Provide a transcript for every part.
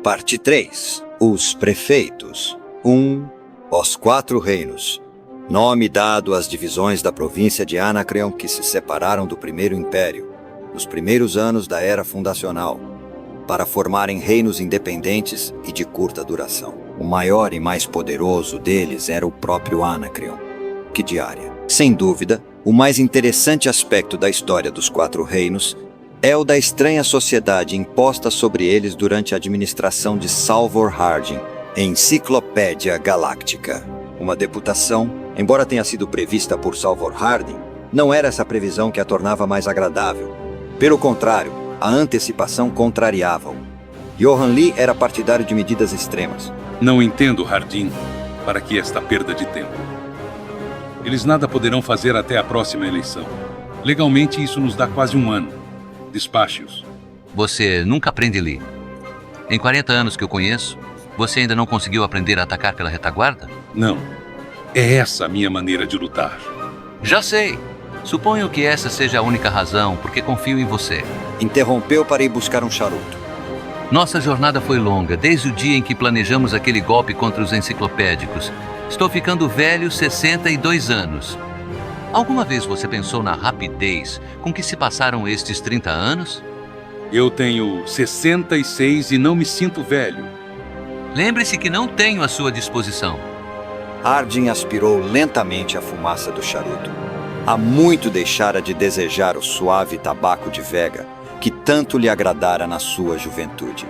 Parte 3. Os Prefeitos. 1. Os Quatro Reinos. Nome dado às divisões da província de Anacreon que se separaram do Primeiro Império, nos primeiros anos da Era Fundacional, para formarem reinos independentes e de curta duração. O maior e mais poderoso deles era o próprio Anacreon, Quidiária. Sem dúvida, o mais interessante aspecto da história dos Quatro Reinos é o da estranha sociedade imposta sobre eles durante a administração de Salvor Hardin, Enciclopédia Galáctica. Uma deputação, embora tenha sido prevista por Salvor Hardin, não era essa previsão que a tornava mais agradável. Pelo contrário, a antecipação contrariava-o. Johan Lee era partidário de medidas extremas. Não entendo, Hardin, para que esta perda de tempo. Eles nada poderão fazer até a próxima eleição. Legalmente, isso nos dá quase um ano. Despache-os. Você nunca aprende, Lee. Em 40 anos que eu conheço, você ainda não conseguiu aprender a atacar pela retaguarda? Não. É essa a minha maneira de lutar. Já sei. Suponho que essa seja a única razão, porque confio em você. Interrompeu para ir buscar um charuto. Nossa jornada foi longa, desde o dia em que planejamos aquele golpe contra os enciclopédicos. Estou ficando velho, 62 anos. Alguma vez você pensou na rapidez com que se passaram estes 30 anos? Eu tenho 66 e não me sinto velho. Lembre-se que não tenho à sua disposição. Hardin aspirou lentamente a fumaça do charuto. Há muito deixara de desejar o suave tabaco de Vega, que tanto lhe agradara na sua juventude.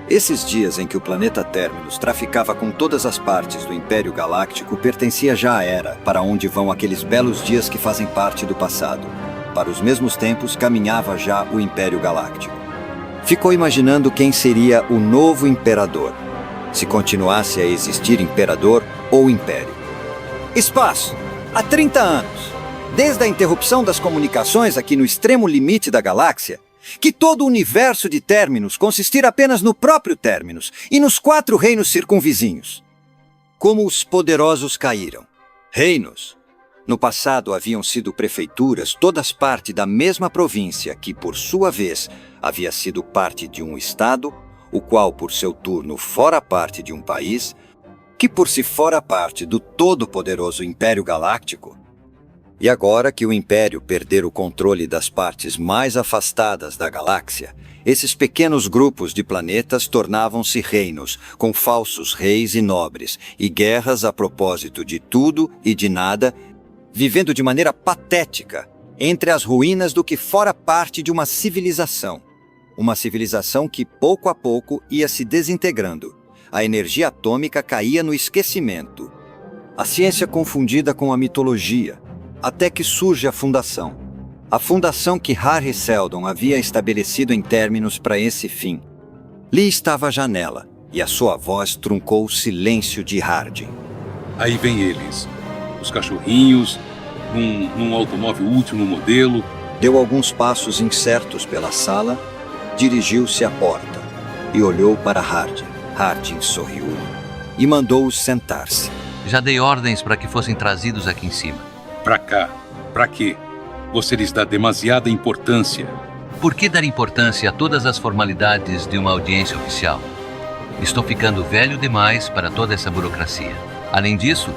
Esses dias em que o planeta Terminus traficava com todas as partes do Império Galáctico pertencia já à Era, para onde vão aqueles belos dias que fazem parte do passado. Para os mesmos tempos caminhava já o Império Galáctico. Ficou imaginando quem seria o novo Imperador, se continuasse a existir Imperador ou Império. Espaço! Há 30 anos, desde a interrupção das comunicações aqui no extremo limite da galáxia, que todo o universo de Terminus consistir apenas no próprio Terminus e nos 4 reinos circunvizinhos. Como os poderosos caíram. Reinos. No passado haviam sido prefeituras, todas parte da mesma província que, por sua vez, havia sido parte de um estado, o qual, por seu turno, fora parte de um país, que por si fora parte do todo-poderoso Império Galáctico. E agora que o Império perdera o controle das partes mais afastadas da galáxia, esses pequenos grupos de planetas tornavam-se reinos, com falsos reis e nobres, e guerras a propósito de tudo e de nada, vivendo de maneira patética entre as ruínas do que fora parte de uma civilização. Uma civilização que, pouco a pouco, ia se desintegrando. A energia atômica caía no esquecimento. A ciência confundida com a mitologia, até que surge a Fundação. A Fundação que Harry Seldon havia estabelecido em Terminus para esse fim. Lee estava à janela, e a sua voz truncou o silêncio de Hardin. Aí vem eles. Os cachorrinhos, num automóvel último modelo. Deu alguns passos incertos pela sala, dirigiu-se à porta e olhou para Hardin. Hardin sorriu e mandou-os sentar-se. Já dei ordens para que fossem trazidos aqui em cima. Pra cá. Pra quê? Você lhes dá demasiada importância. Por que dar importância a todas as formalidades de uma audiência oficial? Estou ficando velho demais para toda essa burocracia. Além disso,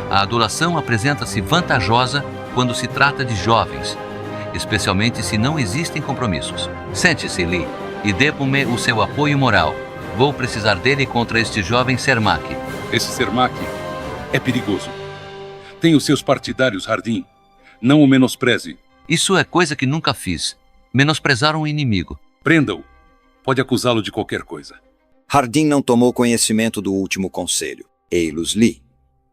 a adulação apresenta-se vantajosa quando se trata de jovens, especialmente se não existem compromissos. Sente-se, Lee, e dê-me o seu apoio moral. Vou precisar dele contra este jovem Cermak. Esse Cermak é perigoso. Tem os seus partidários, Hardin. Não o menospreze. Isso é coisa que nunca fiz. Menosprezar um inimigo. Prenda-o. Pode acusá-lo de qualquer coisa. Hardin não tomou conhecimento do último conselho. Ei-los Lee.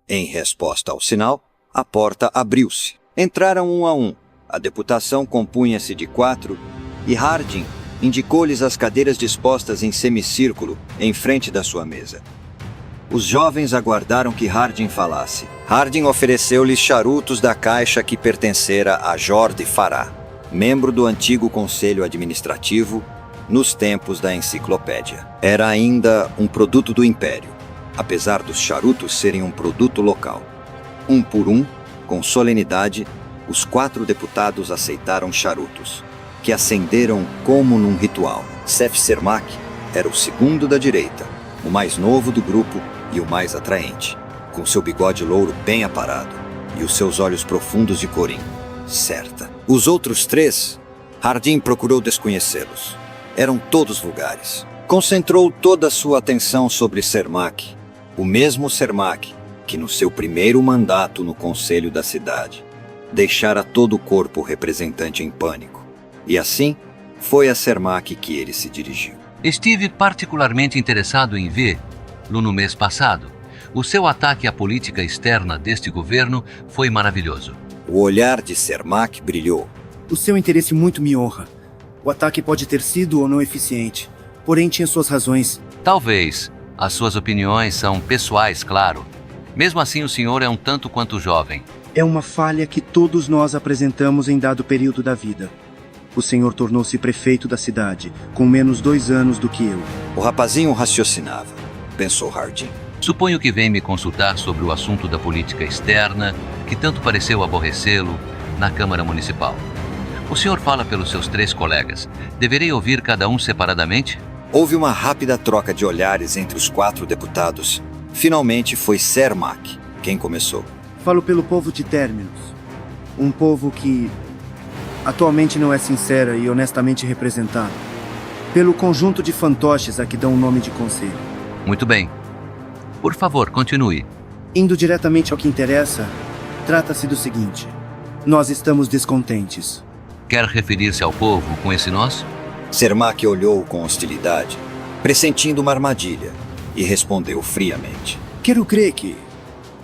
Em resposta ao sinal, a porta abriu-se. Entraram um a um. A deputação compunha-se de 4 e Hardin indicou-lhes as cadeiras dispostas em semicírculo em frente da sua mesa. Os jovens aguardaram que Hardin falasse. Hardin ofereceu-lhes charutos da caixa que pertencera a Jordi Farah, membro do antigo Conselho Administrativo, nos tempos da enciclopédia. Era ainda um produto do Império, apesar dos charutos serem um produto local. Um por um, com solenidade, os 4 deputados aceitaram charutos, que acenderam como num ritual. Seth Cermak era o segundo da direita, o mais novo do grupo e o mais atraente, com seu bigode louro bem aparado e os seus olhos profundos de corim. Certa. Os outros três, Hardin procurou desconhecê-los. Eram todos vulgares. Concentrou toda a sua atenção sobre Cermak, o mesmo Cermak que no seu primeiro mandato no conselho da cidade deixara todo o corpo representante em pânico. E assim, foi a Cermak que ele se dirigiu. Estive particularmente interessado em vê-lo no mês passado. O seu ataque à política externa deste governo foi maravilhoso. O olhar de Cermak brilhou. O seu interesse muito me honra. O ataque pode ter sido ou não eficiente, porém tinha suas razões. Talvez. As suas opiniões são pessoais, claro. Mesmo assim, o senhor é um tanto quanto jovem. É uma falha que todos nós apresentamos em dado período da vida. O senhor tornou-se prefeito da cidade, com menos 2 anos do que eu. O rapazinho raciocinava, pensou Hardin. Suponho que vem me consultar sobre o assunto da política externa, que tanto pareceu aborrecê-lo, na Câmara Municipal. O senhor fala pelos seus 3 colegas. Deverei ouvir cada um separadamente? Houve uma rápida troca de olhares entre os 4 deputados. Finalmente foi Cermak quem começou. Falo pelo povo de Terminus. Um povo que atualmente não é sincera e honestamente representado. Pelo conjunto de fantoches a que dão o nome de conselho. Muito bem. Por favor, continue. Indo diretamente ao que interessa, trata-se do seguinte. Nós estamos descontentes. Quer referir-se ao povo com esse nós? Cermak olhou com hostilidade, pressentindo uma armadilha, e respondeu friamente. Quero crer que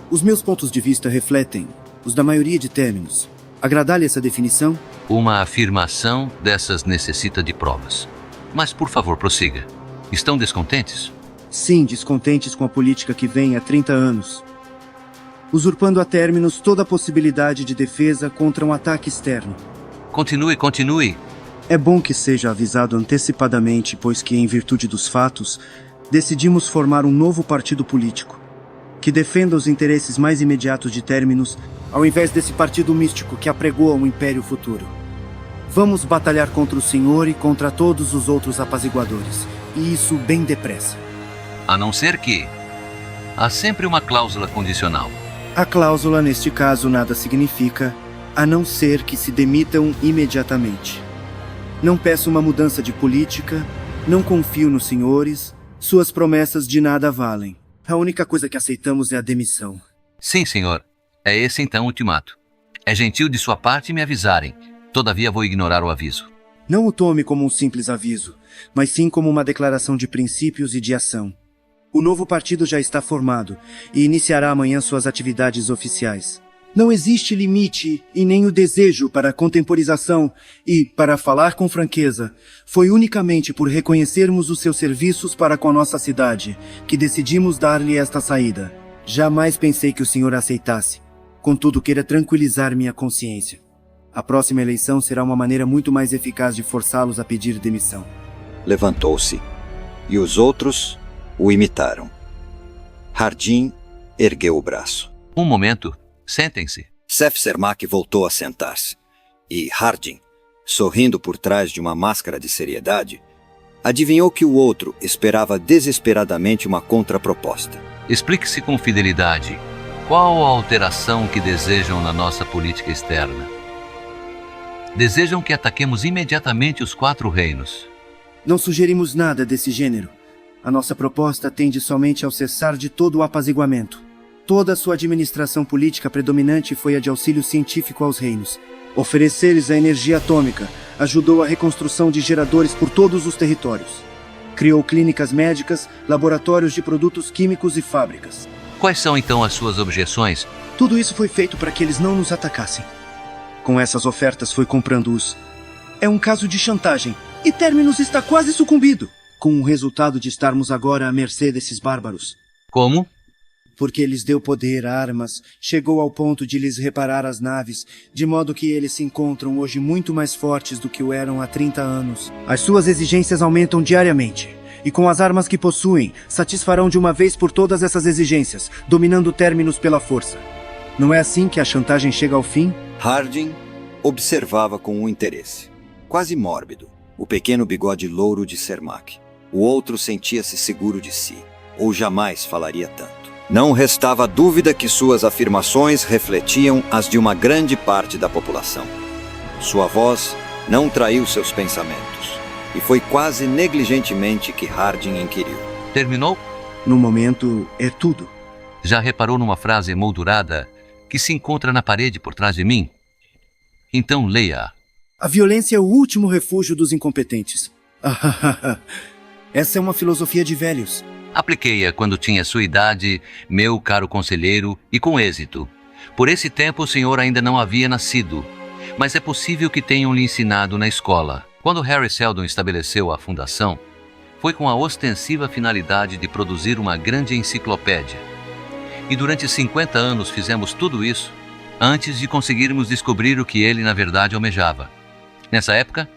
os meus pontos de vista refletem os da maioria de Terminus. Agradar-lhe essa definição? Uma afirmação dessas necessita de provas. Mas, por favor, prossiga. Estão descontentes? Sim, descontentes com a política que vem há 30 anos. Usurpando a Terminus toda a possibilidade de defesa contra um ataque externo. Continue. É bom que seja avisado antecipadamente, pois que, em virtude dos fatos, decidimos formar um novo partido político, que defenda os interesses mais imediatos de Terminus, ao invés desse partido místico que apregoa um império futuro. Vamos batalhar contra o Senhor e contra todos os outros apaziguadores, e isso bem depressa. A não ser que... há sempre uma cláusula condicional. A cláusula, neste caso, nada significa, a não ser que se demitam imediatamente. Não peço uma mudança de política, não confio nos senhores, suas promessas de nada valem. A única coisa que aceitamos é a demissão. Sim, senhor. É esse então o ultimato. É gentil de sua parte me avisarem. Todavia vou ignorar o aviso. Não o tome como um simples aviso, mas sim como uma declaração de princípios e de ação. O novo partido já está formado e iniciará amanhã suas atividades oficiais. Não existe limite e nem o desejo para a contemporização e, para falar com franqueza, foi unicamente por reconhecermos os seus serviços para com a nossa cidade que decidimos dar-lhe esta saída. Jamais pensei que o senhor aceitasse. Contudo, queira tranquilizar minha consciência. A próxima eleição será uma maneira muito mais eficaz de forçá-los a pedir demissão. Levantou-se, e os outros o imitaram. Hardin ergueu o braço. Um momento. Sentem-se. Seth Cermak voltou a sentar-se, e Hardin, sorrindo por trás de uma máscara de seriedade, adivinhou que o outro esperava desesperadamente uma contraproposta. Explique-se com fidelidade. Qual a alteração que desejam na nossa política externa? Desejam que ataquemos imediatamente os 4 reinos. Não sugerimos nada desse gênero. A nossa proposta tende somente ao cessar de todo o apaziguamento. Toda a sua administração política predominante foi a de auxílio científico aos reinos. Oferecer-lhes a energia atômica ajudou a reconstrução de geradores por todos os territórios. Criou clínicas médicas, laboratórios de produtos químicos e fábricas. Quais são então as suas objeções? Tudo isso foi feito para que eles não nos atacassem. Com essas ofertas foi comprando-os. É um caso de chantagem, e Terminus está quase sucumbido, com o resultado de estarmos agora à mercê desses bárbaros. Como? Porque lhes deu poder, armas, chegou ao ponto de lhes reparar as naves, de modo que eles se encontram hoje muito mais fortes do que o eram há 30 anos. As suas exigências aumentam diariamente, e com as armas que possuem, satisfarão de uma vez por todas essas exigências, dominando Terminus pela força. Não é assim que a chantagem chega ao fim? Hardin observava com um interesse, quase mórbido, o pequeno bigode louro de Cermak. O outro sentia-se seguro de si, ou jamais falaria tanto. Não restava dúvida que suas afirmações refletiam as de uma grande parte da população. Sua voz não traiu seus pensamentos, e foi quase negligentemente que Hardin inquiriu. Terminou? No momento, é tudo. Já reparou numa frase emoldurada que se encontra na parede por trás de mim? Então leia. A violência é o último refúgio dos incompetentes. Essa é uma filosofia de velhos. Apliquei-a quando tinha sua idade, meu caro conselheiro, e com êxito. Por esse tempo o senhor ainda não havia nascido, mas é possível que tenham lhe ensinado na escola. Quando Harry Seldon estabeleceu a fundação, foi com a ostensiva finalidade de produzir uma grande enciclopédia. E durante 50 anos fizemos tudo isso antes de conseguirmos descobrir o que ele na verdade almejava. Nessa época,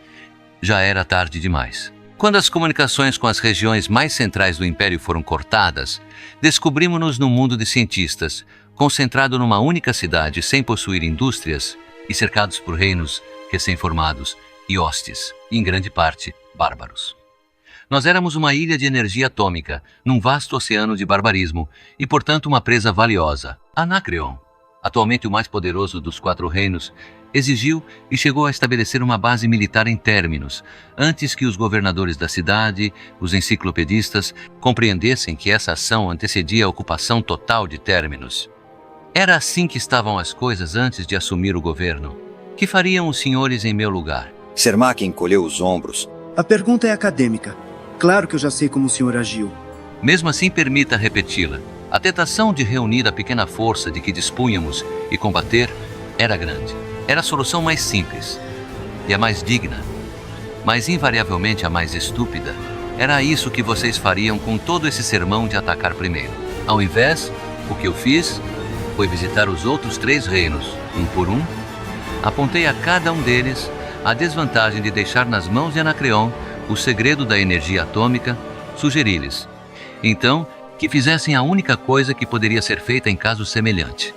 já era tarde demais. Quando as comunicações com as regiões mais centrais do Império foram cortadas, descobrimos-nos no mundo de cientistas, concentrado numa única cidade sem possuir indústrias e cercados por reinos recém-formados e hostes, em grande parte bárbaros. Nós éramos uma ilha de energia atômica, num vasto oceano de barbarismo, e portanto uma presa valiosa. Anacreon, atualmente o mais poderoso dos 4 reinos, exigiu e chegou a estabelecer uma base militar em Terminus, antes que os governadores da cidade, os enciclopedistas, compreendessem que essa ação antecedia a ocupação total de Terminus. Era assim que estavam as coisas antes de assumir o governo. Que fariam os senhores em meu lugar? Cermak encolheu os ombros. A pergunta é acadêmica. Claro que eu já sei como o senhor agiu. Mesmo assim, permita repeti-la. A tentação de reunir a pequena força de que dispunhamos e combater era grande. Era a solução mais simples e a mais digna, mas invariavelmente a mais estúpida. Era isso que vocês fariam com todo esse sermão de atacar primeiro. Ao invés, o que eu fiz foi visitar os outros 3 reinos, um por um. Apontei a cada um deles a desvantagem de deixar nas mãos de Anacreon o segredo da energia atômica, sugeri-lhes, então, que fizessem a única coisa que poderia ser feita em caso semelhante.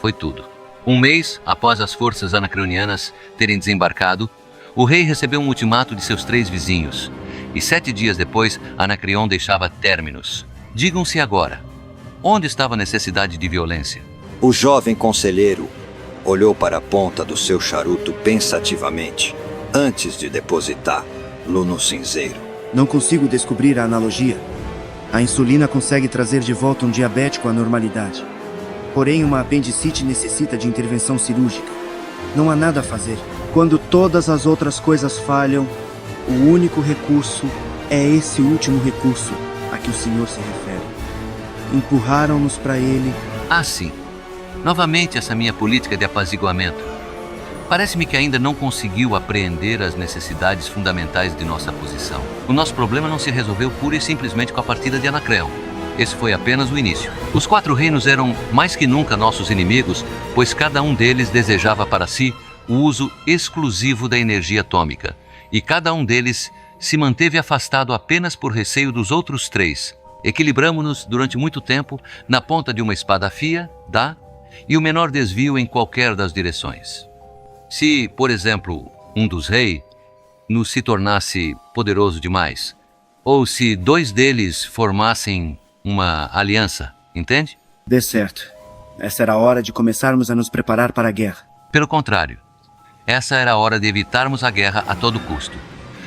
Foi tudo. Um mês após as forças anacreonianas terem desembarcado, o rei recebeu um ultimato de seus 3 vizinhos, e 7 dias depois, Anacreon deixava Terminus. Digam-se agora, onde estava a necessidade de violência? O jovem conselheiro olhou para a ponta do seu charuto pensativamente, antes de depositá-lo no cinzeiro. Não consigo descobrir a analogia. A insulina consegue trazer de volta um diabético à normalidade. Porém, uma apendicite necessita de intervenção cirúrgica. Não há nada a fazer. Quando todas as outras coisas falham, o único recurso é esse último recurso a que o senhor se refere. Empurraram-nos para ele. Ah, sim. Novamente essa minha política de apaziguamento. Parece-me que ainda não conseguiu apreender as necessidades fundamentais de nossa posição. O nosso problema não se resolveu pura e simplesmente com a partida de Anacreon. Esse foi apenas o início. Os 4 reinos eram mais que nunca nossos inimigos, pois cada um deles desejava para si o uso exclusivo da energia atômica, e cada um deles se manteve afastado apenas por receio dos outros 3. Equilibramo-nos durante muito tempo na ponta de uma espada fia, e o menor desvio em qualquer das direções. Se, por exemplo, um dos reis nos se tornasse poderoso demais, ou se 2 deles formassem uma aliança, entende? Dê certo. Essa era a hora de começarmos a nos preparar para a guerra. Pelo contrário, essa era a hora de evitarmos a guerra a todo custo.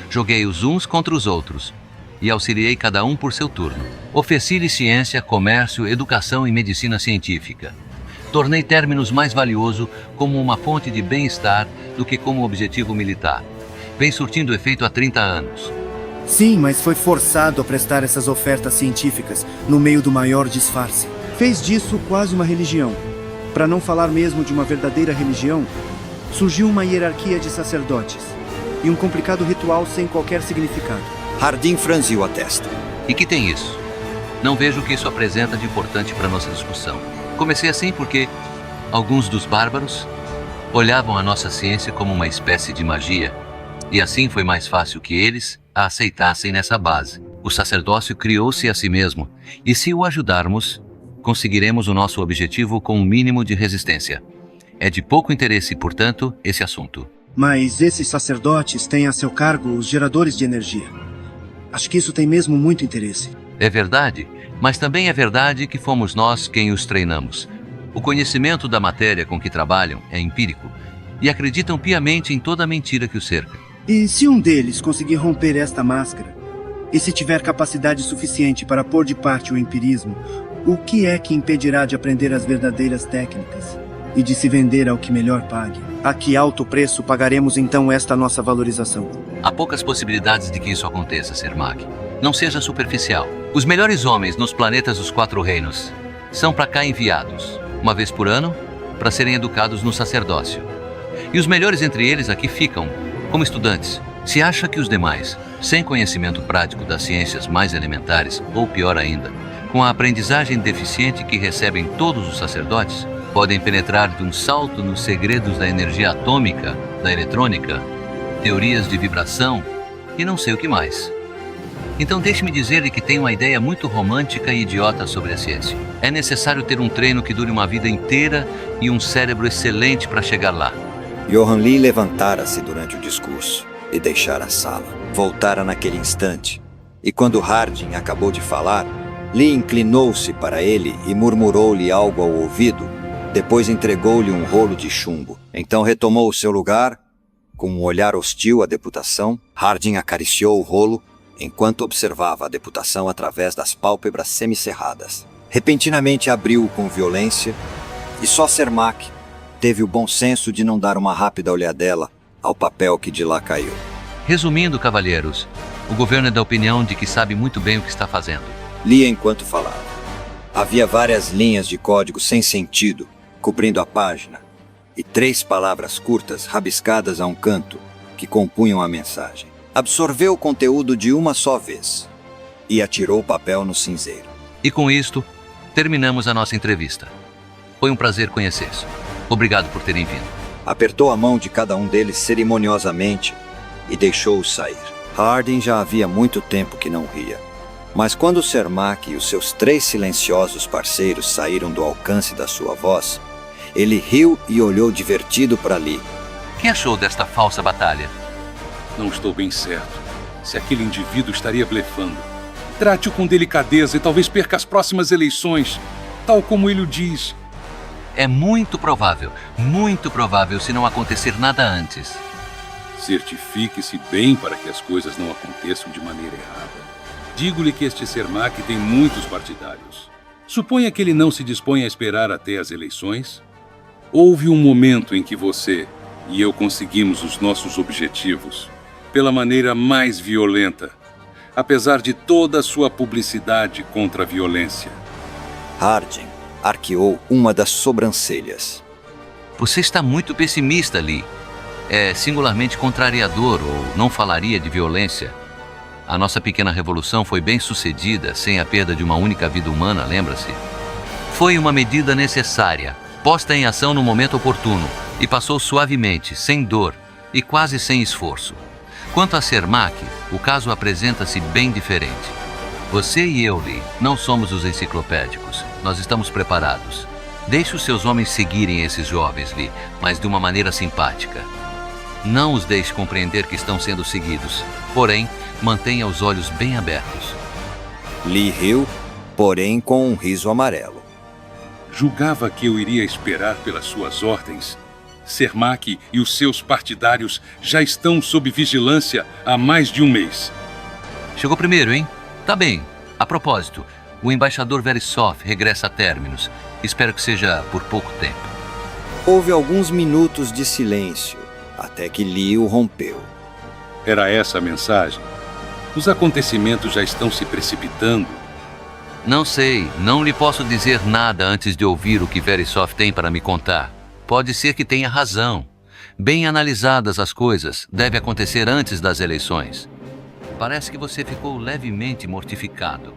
Joguei os uns contra os outros e auxiliei cada um por seu turno. Ofereci-lhe ciência, comércio, educação e medicina científica. Tornei Terminus mais valioso como uma fonte de bem-estar do que como objetivo militar. Vem surtindo efeito há 30 anos. Sim, mas foi forçado a prestar essas ofertas científicas no meio do maior disfarce. Fez disso quase uma religião. Para não falar mesmo de uma verdadeira religião, surgiu uma hierarquia de sacerdotes e um complicado ritual sem qualquer significado. Hardin franziu a testa. E que tem isso? Não vejo o que isso apresenta de importante para nossa discussão. Comecei assim porque alguns dos bárbaros olhavam a nossa ciência como uma espécie de magia, e assim foi mais fácil que eles a aceitassem nessa base. O sacerdócio criou-se a si mesmo, e se o ajudarmos, conseguiremos o nosso objetivo com um mínimo de resistência. É de pouco interesse, portanto, esse assunto. Mas esses sacerdotes têm a seu cargo os geradores de energia. Acho que isso tem mesmo muito interesse. É verdade, mas também é verdade que fomos nós quem os treinamos. O conhecimento da matéria com que trabalham é empírico e acreditam piamente em toda a mentira que os cerca. E se um deles conseguir romper esta máscara, e se tiver capacidade suficiente para pôr de parte o empirismo, o que é que impedirá de aprender as verdadeiras técnicas e de se vender ao que melhor pague? A que alto preço pagaremos então esta nossa valorização? Há poucas possibilidades de que isso aconteça, Sermak. Não seja superficial. Os melhores homens nos planetas dos 4 reinos são para cá enviados, uma vez por ano, para serem educados no sacerdócio. E os melhores entre eles aqui ficam, como estudantes. Se acha que os demais, sem conhecimento prático das ciências mais elementares, ou pior ainda, com a aprendizagem deficiente que recebem todos os sacerdotes, podem penetrar de um salto nos segredos da energia atômica, da eletrônica, teorias de vibração e não sei o que mais. Então deixe-me dizer-lhe que tenho uma ideia muito romântica e idiota sobre a ciência. É necessário ter um treino que dure uma vida inteira e um cérebro excelente para chegar lá. Johann Lee levantara-se durante o discurso e deixara a sala. Voltara naquele instante, e quando Harding acabou de falar, Lee inclinou-se para ele e murmurou-lhe algo ao ouvido, depois entregou-lhe um rolo de chumbo. Então retomou o seu lugar, com um olhar hostil à deputação. Harding acariciou o rolo, enquanto observava a deputação através das pálpebras semicerradas. Repentinamente abriu-o com violência, e só Sermak teve o bom senso de não dar uma rápida olhadela ao papel que de lá caiu. Resumindo, cavalheiros, o governo é da opinião de que sabe muito bem o que está fazendo. Lia enquanto falava. Havia várias linhas de código sem sentido, cobrindo a página, e 3 palavras curtas rabiscadas a um canto, que compunham a mensagem. Absorveu o conteúdo de uma só vez, e atirou o papel no cinzeiro. E com isto, terminamos a nossa entrevista. Foi um prazer conhecê-los. Obrigado por terem vindo. Apertou a mão de cada um deles cerimoniosamente e deixou-os sair. Harding já havia muito tempo que não ria. Mas quando Sermak e os seus 3 silenciosos parceiros saíram do alcance da sua voz, ele riu e olhou divertido para Lee. O que achou desta falsa batalha? Não estou bem certo se aquele indivíduo estaria blefando. Trate-o com delicadeza e talvez perca as próximas eleições, tal como ele o diz. É muito provável se não acontecer nada antes. Certifique-se bem para que as coisas não aconteçam de maneira errada. Digo-lhe que este Sermak tem muitos partidários. Suponha que ele não se dispõe a esperar até as eleições. Houve um momento em que você e eu conseguimos os nossos objetivos pela maneira mais violenta, apesar de toda a sua publicidade contra a violência. Harding arqueou uma das sobrancelhas. Você está muito pessimista, Lee. É singularmente contrariador, ou não falaria de violência. A nossa pequena revolução foi bem sucedida, sem a perda de uma única vida humana, lembra-se? Foi uma medida necessária, posta em ação no momento oportuno, e passou suavemente, sem dor e quase sem esforço. Quanto a Sermak, o caso apresenta-se bem diferente. Você e eu, Lee, não somos os enciclopédicos. Nós estamos preparados. Deixe os seus homens seguirem esses jovens, Lee, mas de uma maneira simpática. Não os deixe compreender que estão sendo seguidos. Porém, mantenha os olhos bem abertos. Lee riu, porém com um riso amarelo. Julgava que eu iria esperar pelas suas ordens. Sermak e os seus partidários já estão sob vigilância há mais de um mês. Chegou primeiro, hein? Tá bem. A propósito, o embaixador Verisov regressa a Terminus. Espero que seja por pouco tempo. Houve alguns minutos de silêncio, até que Lee o rompeu. Era essa a mensagem? Os acontecimentos já estão se precipitando. Não sei. Não lhe posso dizer nada antes de ouvir o que Verisov tem para me contar. Pode ser que tenha razão. Bem analisadas as coisas, deve acontecer antes das eleições. Parece que você ficou levemente mortificado.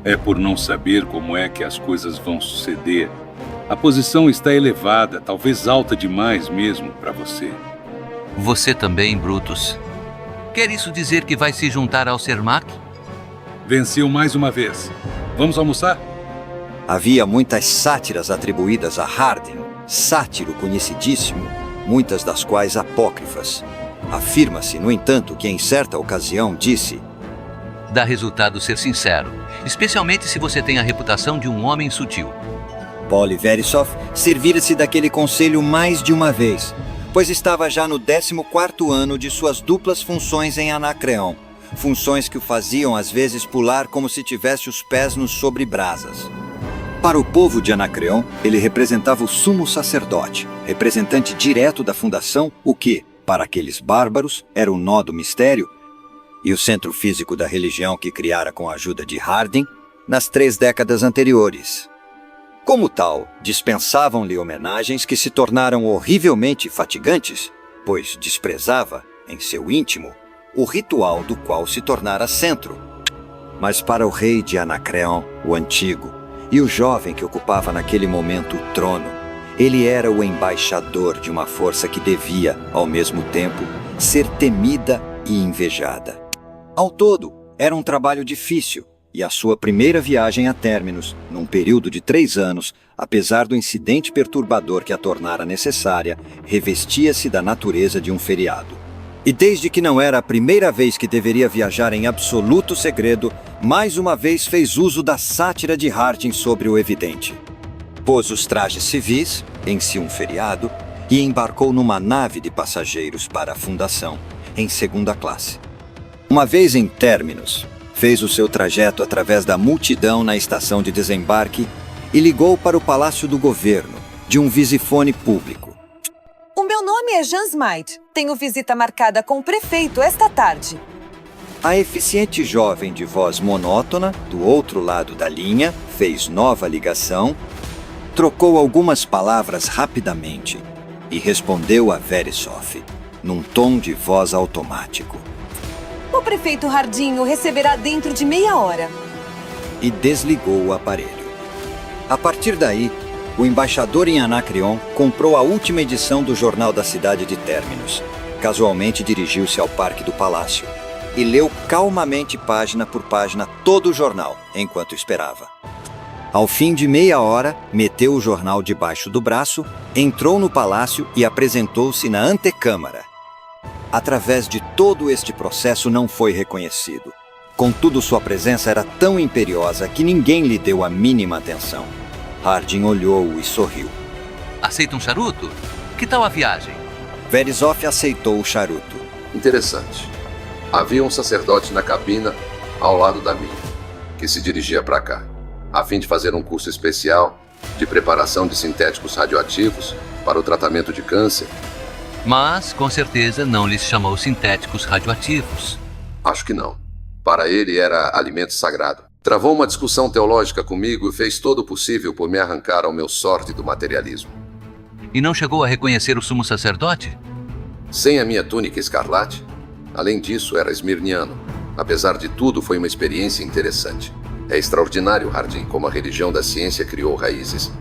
É por não saber como é que as coisas vão suceder. A posição está elevada, talvez alta demais mesmo para você. Você também, Brutus. Quer isso dizer que vai se juntar ao Sermak? Venceu mais uma vez. Vamos almoçar? Havia muitas sátiras atribuídas a Harding, sátiro conhecidíssimo, muitas das quais apócrifas. Afirma-se, no entanto, que em certa ocasião disse: dá resultado ser sincero, especialmente se você tem a reputação de um homem sutil. Paul Verisov servira-se daquele conselho mais de uma vez, pois estava já no 14º ano de suas duplas funções em Anacreon, funções que o faziam às vezes pular como se tivesse os pés nos sobre-brasas. Para o povo de Anacreon, ele representava o sumo sacerdote, representante direto da fundação, o que, para aqueles bárbaros, era o nó do mistério, e o centro físico da religião que criara com a ajuda de Harding nas 3 décadas anteriores. Como tal, dispensavam-lhe homenagens que se tornaram horrivelmente fatigantes, pois desprezava, em seu íntimo, o ritual do qual se tornara centro. Mas para o rei de Anacreon, o antigo, e o jovem que ocupava naquele momento o trono, ele era o embaixador de uma força que devia, ao mesmo tempo, ser temida e invejada. Ao todo, era um trabalho difícil, e a sua primeira viagem a Terminus, num período de 3 anos, apesar do incidente perturbador que a tornara necessária, revestia-se da natureza de um feriado. E desde que não era a primeira vez que deveria viajar em absoluto segredo, mais uma vez fez uso da sátira de Harding sobre o evidente. Pôs os trajes civis, em si um feriado, e embarcou numa nave de passageiros para a Fundação, em 2ª classe. Uma vez em Terminus, fez o seu trajeto através da multidão na estação de desembarque e ligou para o Palácio do Governo, de um visifone público. O meu nome é Jan Smythe. Tenho visita marcada com o prefeito esta tarde. A eficiente jovem de voz monótona, do outro lado da linha, fez nova ligação, trocou algumas palavras rapidamente e respondeu a Verisov, num tom de voz automático. O prefeito Harding o receberá dentro de meia hora. E desligou o aparelho. A partir daí, o embaixador em Anacreon comprou a última edição do Jornal da Cidade de Terminus. Casualmente dirigiu-se ao Parque do Palácio e leu calmamente página por página todo o jornal, enquanto esperava. Ao fim de meia hora, meteu o jornal debaixo do braço, entrou no palácio e apresentou-se na antecâmara. Através de todo este processo não foi reconhecido. Contudo, sua presença era tão imperiosa que ninguém lhe deu a mínima atenção. Harding olhou-o e sorriu. Aceita um charuto? Que tal a viagem? Verisov aceitou o charuto. Interessante. Havia um sacerdote na cabina, ao lado da minha, que se dirigia para cá, a fim de fazer um curso especial de preparação de sintéticos radioativos para o tratamento de câncer. Mas, com certeza, não lhes chamou sintéticos radioativos. Acho que não. Para ele era alimento sagrado. Travou uma discussão teológica comigo e fez todo o possível por me arrancar ao meu sórdido materialismo. E não chegou a reconhecer o sumo sacerdote? Sem a minha túnica escarlate. Além disso, era esmirniano. Apesar de tudo, foi uma experiência interessante. É extraordinário, Harding, como a religião da ciência criou raízes.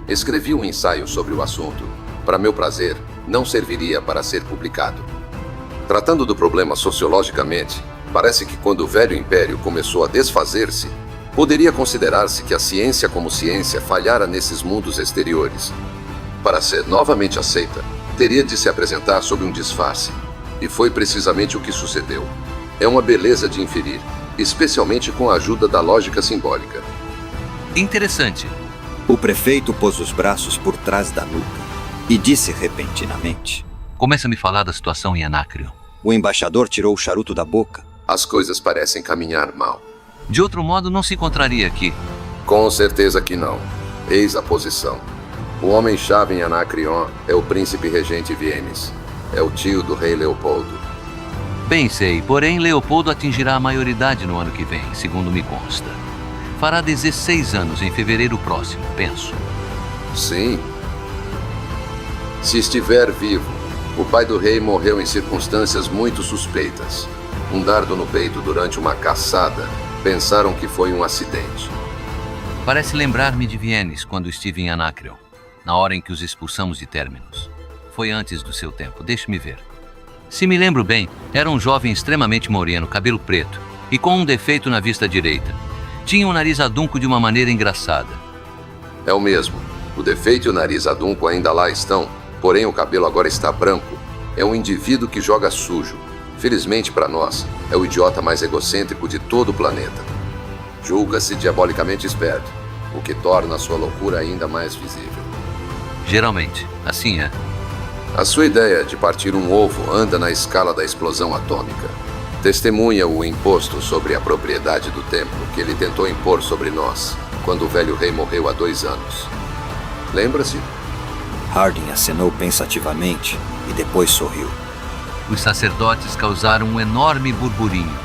Escrevi um ensaio sobre o assunto. Para meu prazer, não serviria para ser publicado. Tratando do problema sociologicamente, parece que quando o velho império começou a desfazer-se, poderia considerar-se que a ciência como ciência falhara nesses mundos exteriores. Para ser novamente aceita, teria de se apresentar sob um disfarce. E foi precisamente o que sucedeu. É uma beleza de inferir, especialmente com a ajuda da lógica simbólica. Interessante. O prefeito pôs os braços por trás da nuca e disse repentinamente: Começa a me falar da situação em Anacreon. O embaixador tirou o charuto da boca. As coisas parecem caminhar mal. De outro modo, não se encontraria aqui. Com certeza que não. Eis a posição. O homem-chave em Anacreon é o príncipe regente Vienes. É o tio do rei Leopoldo. Bem sei, porém Leopoldo atingirá a maioridade no ano que vem, segundo me consta. Fará 16 anos em fevereiro próximo, penso. Sim. Se estiver vivo, o pai do rei morreu em circunstâncias muito suspeitas. Um dardo no peito durante uma caçada. Pensaram que foi um acidente. Parece lembrar-me de Vienes quando estive em Anacreon, na hora em que os expulsamos de Terminus. Foi antes do seu tempo, deixe-me ver. Se me lembro bem, era um jovem extremamente moreno, cabelo preto e com um defeito na vista direita. Tinha um nariz adunco de uma maneira engraçada. É o mesmo. O defeito e o nariz adunco ainda lá estão, porém o cabelo agora está branco. É um indivíduo que joga sujo. Felizmente para nós, é o idiota mais egocêntrico de todo o planeta. Julga-se diabolicamente esperto, o que torna a sua loucura ainda mais visível. Geralmente, assim é. A sua ideia de partir um ovo anda na escala da explosão atômica. Testemunha o imposto sobre a propriedade do templo que ele tentou impor sobre nós, quando o velho rei morreu há 2 anos. Lembra-se? Harding acenou pensativamente e depois sorriu. Os sacerdotes causaram um enorme burburinho.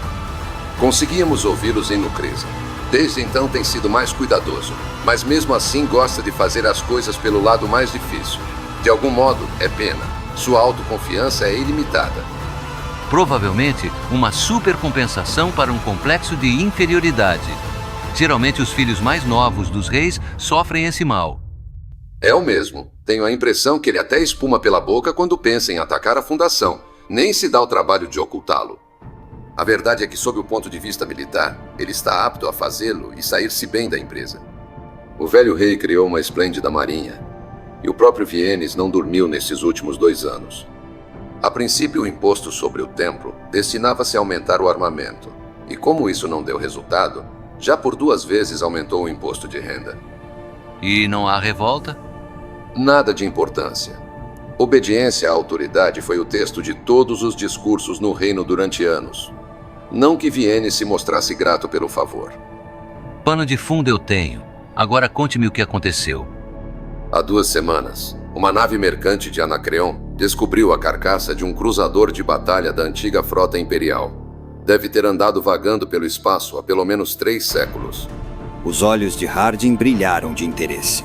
Conseguíamos ouvi-los em Nucresa. Desde então tem sido mais cuidadoso, mas mesmo assim gosta de fazer as coisas pelo lado mais difícil. De algum modo, é pena. Sua autoconfiança é ilimitada. Provavelmente, uma supercompensação para um complexo de inferioridade. Geralmente, os filhos mais novos dos reis sofrem esse mal. É o mesmo. Tenho a impressão que ele até espuma pela boca quando pensa em atacar a fundação. Nem se dá o trabalho de ocultá-lo. A verdade é que, sob o ponto de vista militar, ele está apto a fazê-lo e sair-se bem da empresa. O velho rei criou uma esplêndida marinha, e o próprio Viennes não dormiu nesses últimos 2 anos. A princípio, o imposto sobre o templo destinava-se a aumentar o armamento, e como isso não deu resultado, já por 2 vezes aumentou o imposto de renda. E não há revolta? Nada de importância. Obediência à autoridade foi o texto de todos os discursos no reino durante anos. Não que Viennes se mostrasse grato pelo favor. Pano de fundo eu tenho. Agora conte-me o que aconteceu. Há 2 semanas, uma nave mercante de Anacreon descobriu a carcaça de um cruzador de batalha da antiga frota imperial. Deve ter andado vagando pelo espaço há pelo menos 3 séculos. Os olhos de Harding brilharam de interesse.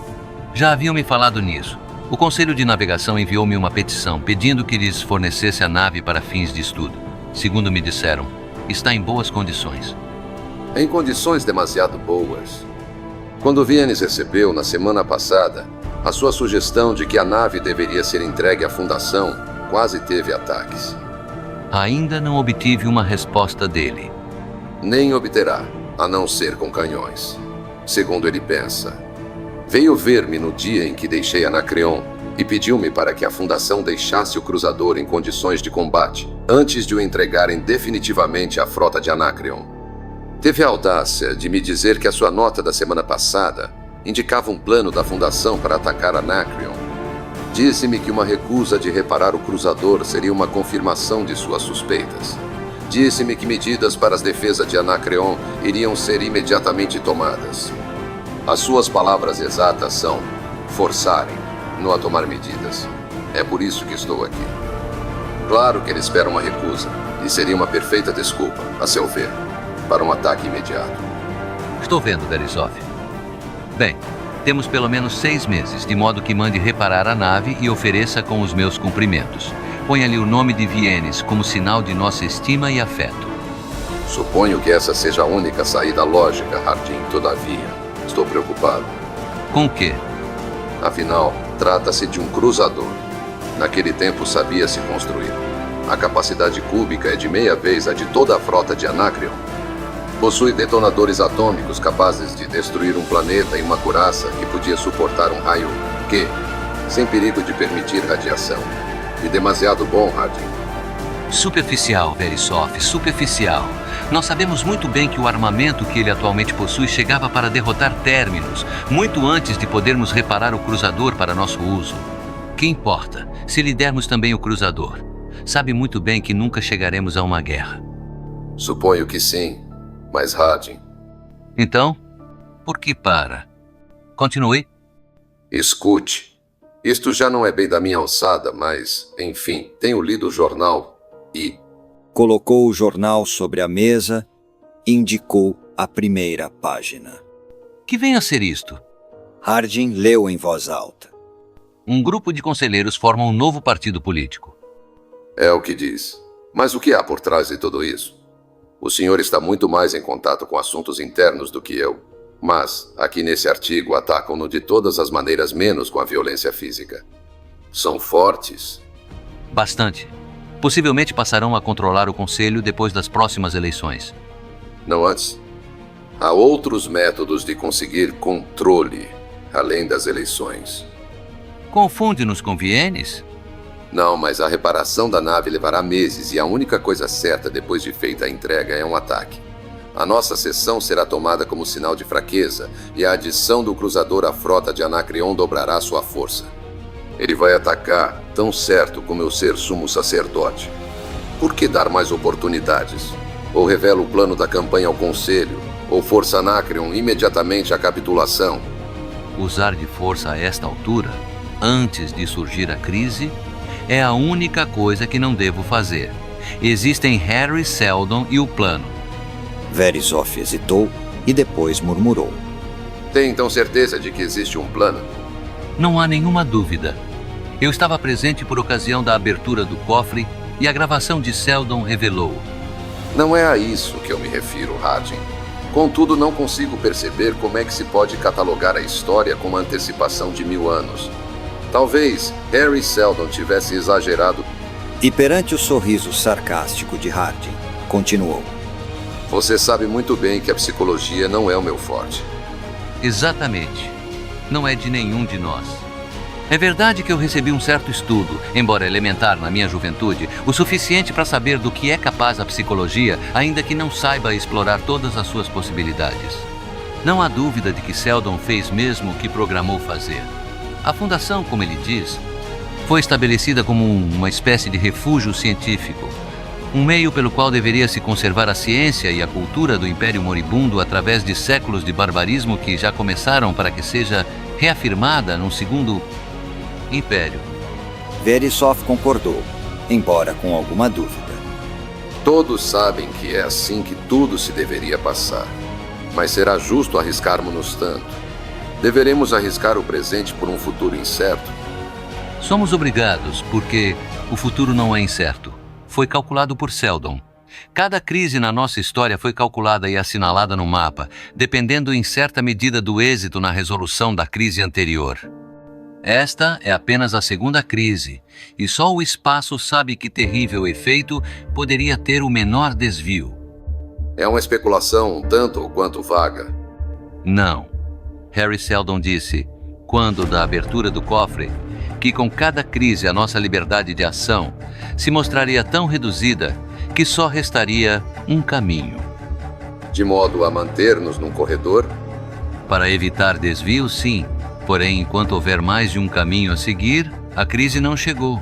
Já haviam me falado nisso. O Conselho de Navegação enviou-me uma petição pedindo que lhes fornecesse a nave para fins de estudo. Segundo me disseram, está em boas condições. Em condições demasiado boas. Quando Viennes recebeu, na semana passada, a sua sugestão de que a nave deveria ser entregue à fundação, quase teve ataques. Ainda não obtive uma resposta dele. Nem obterá, a não ser com canhões. Segundo ele pensa. Veio ver-me no dia em que deixei Anacreon e pediu-me para que a fundação deixasse o cruzador em condições de combate, antes de o entregarem definitivamente à frota de Anacreon. Teve a audácia de me dizer que a sua nota da semana passada indicava um plano da fundação para atacar Anacreon. Disse-me que uma recusa de reparar o cruzador seria uma confirmação de suas suspeitas. Disse-me que medidas para as defesas de Anacreon iriam ser imediatamente tomadas. As suas palavras exatas são forçarem-no a tomar medidas. É por isso que estou aqui. Claro que ele espera uma recusa, e seria uma perfeita desculpa, a seu ver, para um ataque imediato. Estou vendo, Verisov. Bem, temos pelo menos 6 meses, de modo que mande reparar a nave e ofereça com os meus cumprimentos. Ponha-lhe o nome de Viennes como sinal de nossa estima e afeto. Suponho que essa seja a única saída lógica, Harding, todavia. Estou preocupado. Com o quê? Afinal, trata-se de um cruzador. Naquele tempo sabia-se construir. A capacidade cúbica é de meia vez a de toda a frota de Anacreon. Possui detonadores atômicos capazes de destruir um planeta em uma couraça que podia suportar um raio Q, sem perigo de permitir radiação. E demasiado bom, Harding. Superficial, Verisov, superficial. Nós sabemos muito bem que o armamento que ele atualmente possui chegava para derrotar Terminus, muito antes de podermos reparar o cruzador para nosso uso. Que importa, se lhe dermos também o cruzador? Sabe muito bem que nunca chegaremos a uma guerra. Suponho que sim, mas Harding... Então, por que para? Continue. Escute. Isto já não é bem da minha alçada, mas, enfim, tenho lido o jornal e... Colocou o jornal sobre a mesa e indicou a primeira página. Que vem a ser isto? Harding leu em voz alta. Um grupo de conselheiros forma um novo partido político. É o que diz. Mas o que há por trás de tudo isso? O senhor está muito mais em contato com assuntos internos do que eu. Mas, aqui nesse artigo, atacam-no de todas as maneiras menos com a violência física. São fortes. Bastante. Possivelmente passarão a controlar o Conselho depois das próximas eleições. Não antes. Há outros métodos de conseguir controle, além das eleições. Confunde-nos com Viennes? Não, mas a reparação da nave levará meses e a única coisa certa depois de feita a entrega é um ataque. A nossa seção será tomada como sinal de fraqueza e a adição do cruzador à frota de Anacreon dobrará sua força. Ele vai atacar, tão certo como eu ser sumo sacerdote. Por que dar mais oportunidades? Ou revela o plano da campanha ao Conselho, ou força Anacreon imediatamente à capitulação. Usar de força a esta altura, antes de surgir a crise, é a única coisa que não devo fazer. Existem Harry Seldon e o plano. Verisov hesitou e depois murmurou. Tem então certeza de que existe um plano? Não há nenhuma dúvida. Eu estava presente por ocasião da abertura do cofre e a gravação de Seldon revelou. Não é a isso que eu me refiro, Hardin. Contudo, não consigo perceber como é que se pode catalogar a história com uma antecipação de 1000 anos. Talvez Harry Seldon tivesse exagerado. E perante o sorriso sarcástico de Hardin, continuou. Você sabe muito bem que a psicologia não é o meu forte. Exatamente. Não é de nenhum de nós. É verdade que eu recebi um certo estudo, embora elementar na minha juventude, o suficiente para saber do que é capaz a psicologia, ainda que não saiba explorar todas as suas possibilidades. Não há dúvida de que Seldon fez mesmo o que programou fazer. A fundação, como ele diz, foi estabelecida como uma espécie de refúgio científico, um meio pelo qual deveria se conservar a ciência e a cultura do Império Moribundo através de séculos de barbarismo que já começaram para que seja reafirmada num segundo Império. Verisov concordou, embora com alguma dúvida. Todos sabem que é assim que tudo se deveria passar. Mas será justo arriscarmos-nos tanto? Deveremos arriscar o presente por um futuro incerto? Somos obrigados, porque o futuro não é incerto. Foi calculado por Seldon. Cada crise na nossa história foi calculada e assinalada no mapa, dependendo em certa medida do êxito na resolução da crise anterior. Esta é apenas a segunda crise, e só o espaço sabe que terrível efeito poderia ter o menor desvio. É uma especulação um tanto ou quanto vaga. Não. Harry Seldon disse, quando da abertura do cofre, que com cada crise a nossa liberdade de ação se mostraria tão reduzida que só restaria um caminho. De modo a manter-nos num corredor? Para evitar desvios, sim. Porém, enquanto houver mais de um caminho a seguir, a crise não chegou.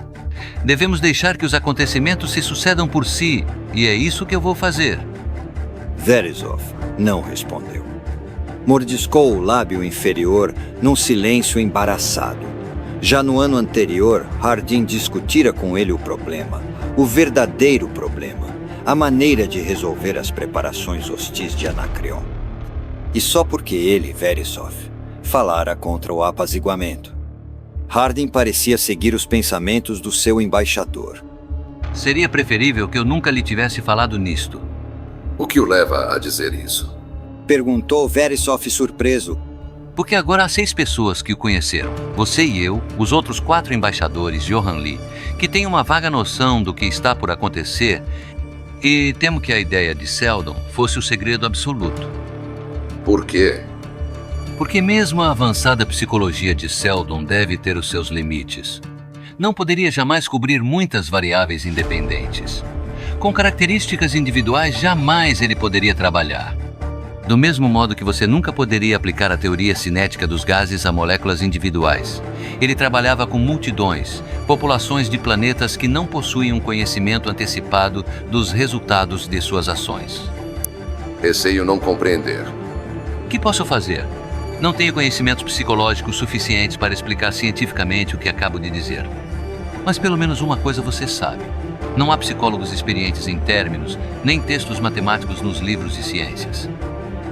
Devemos deixar que os acontecimentos se sucedam por si, e é isso que eu vou fazer. Verisov não respondeu. Mordiscou o lábio inferior num silêncio embaraçado. Já no ano anterior, Hardin discutira com ele o problema, o verdadeiro problema, a maneira de resolver as preparações hostis de Anacreon. E só porque ele, Verisov, falara contra o apaziguamento. Hardin parecia seguir os pensamentos do seu embaixador. Seria preferível que eu nunca lhe tivesse falado nisto. O que o leva a dizer isso? Perguntou Verisov surpreso. Porque agora há 6 pessoas que o conheceram. Você e eu, os outros 4 embaixadores, Johan Lee, que têm uma vaga noção do que está por acontecer, e temo que a ideia de Seldon fosse o segredo absoluto. Por quê? Porque mesmo a avançada psicologia de Seldon deve ter os seus limites. Não poderia jamais cobrir muitas variáveis independentes. Com características individuais, jamais ele poderia trabalhar. Do mesmo modo que você nunca poderia aplicar a teoria cinética dos gases a moléculas individuais. Ele trabalhava com multidões, populações de planetas que não possuem um conhecimento antecipado dos resultados de suas ações. Receio não compreender. O que posso fazer? Não tenho conhecimentos psicológicos suficientes para explicar cientificamente o que acabo de dizer. Mas pelo menos uma coisa você sabe. Não há psicólogos experientes em términos, nem textos matemáticos nos livros de ciências.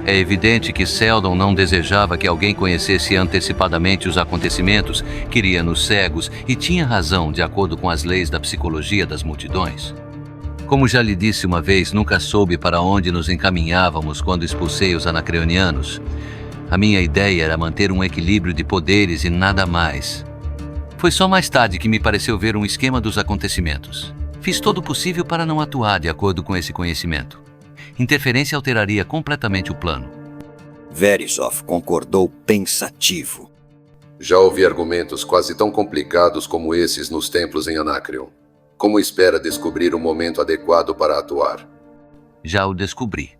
É evidente que Seldon não desejava que alguém conhecesse antecipadamente os acontecimentos, queria-nos cegos e tinha razão de acordo com as leis da psicologia das multidões. Como já lhe disse uma vez, nunca soube para onde nos encaminhávamos quando expulsei os anacreonianos. A minha ideia era manter um equilíbrio de poderes e nada mais. Foi só mais tarde que me pareceu ver um esquema dos acontecimentos. Fiz todo o possível para não atuar de acordo com esse conhecimento. Interferência alteraria completamente o plano. Verisov concordou pensativo. Já ouvi argumentos quase tão complicados como esses nos templos em Anacreon. Como espera descobrir o momento adequado para atuar? Já o descobri.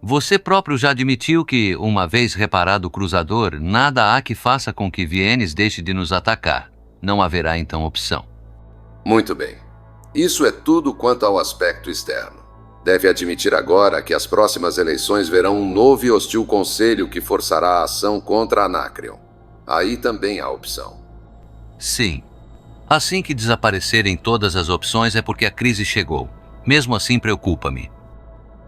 Você próprio já admitiu que, uma vez reparado o cruzador, nada há que faça com que Vienes deixe de nos atacar. Não haverá então opção. Muito bem. Isso é tudo quanto ao aspecto externo. Deve admitir agora que as próximas eleições verão um novo e hostil conselho que forçará a ação contra Anacreon. Aí também há opção. Sim. Assim que desaparecerem todas as opções é porque a crise chegou. Mesmo assim, preocupa-me.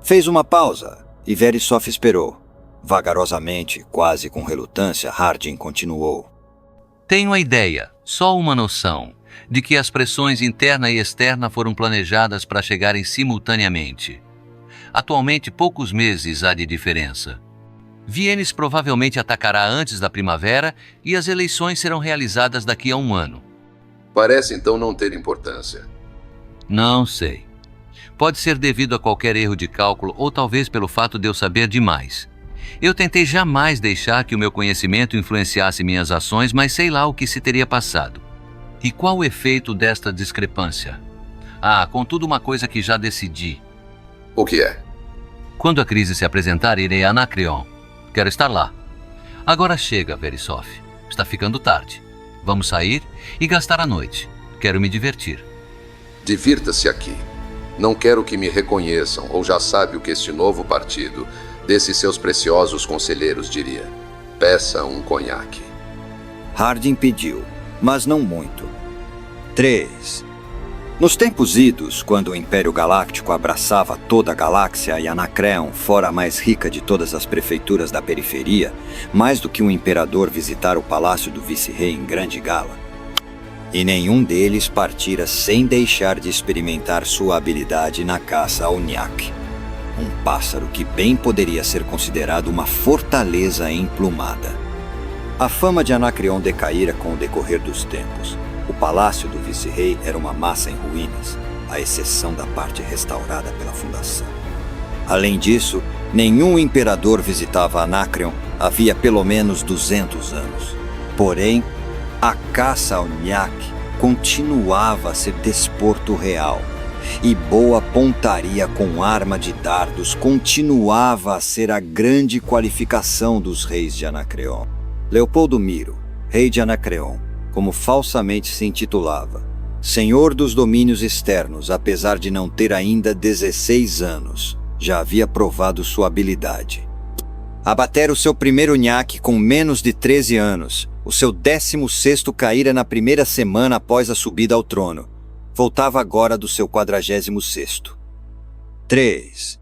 Fez uma pausa e Verisov esperou. Vagarosamente, quase com relutância, Hardin continuou. Tenho a ideia, só uma noção, de que as pressões interna e externa foram planejadas para chegarem simultaneamente. Atualmente, poucos meses há de diferença. Vienes provavelmente atacará antes da primavera e as eleições serão realizadas daqui a um ano. Parece então não ter importância. Não sei. Pode ser devido a qualquer erro de cálculo ou talvez pelo fato de eu saber demais. Eu tentei jamais deixar que o meu conhecimento influenciasse minhas ações, mas sei lá o que se teria passado. E qual o efeito desta discrepância? Contudo, uma coisa que já decidi. O que é? Quando a crise se apresentar, irei a Anacreon. Quero estar lá. Agora chega, Verisov. Está ficando tarde. Vamos sair e gastar a noite. Quero me divertir. Divirta-se aqui. Não quero que me reconheçam, ou já sabe o que este novo partido, desses seus preciosos conselheiros, diria. Peça um conhaque. Hardin pediu, mas não muito. 3. Nos tempos idos, quando o Império Galáctico abraçava toda a galáxia e Anacreon fora a mais rica de todas as prefeituras da periferia, mais do que um imperador visitar o palácio do vice-rei em grande gala. E nenhum deles partira sem deixar de experimentar sua habilidade na caça ao Nyak, um pássaro que bem poderia ser considerado uma fortaleza emplumada. A fama de Anacreon decaíra com o decorrer dos tempos. O palácio do vice-rei era uma massa em ruínas, à exceção da parte restaurada pela fundação. Além disso, nenhum imperador visitava Anacreon havia pelo menos 200 anos. Porém, a caça ao Nyak continuava a ser desporto real, e boa pontaria com arma de dardos continuava a ser a grande qualificação dos reis de Anacreon. Leopoldo Miro, rei de Anacreon, como falsamente se intitulava, senhor dos domínios externos, apesar de não ter ainda 16 anos, já havia provado sua habilidade. Abatera o seu primeiro Nyak com menos de 13 anos, o seu 16º caíra na primeira semana após a subida ao trono. Voltava agora do seu 46º. 3.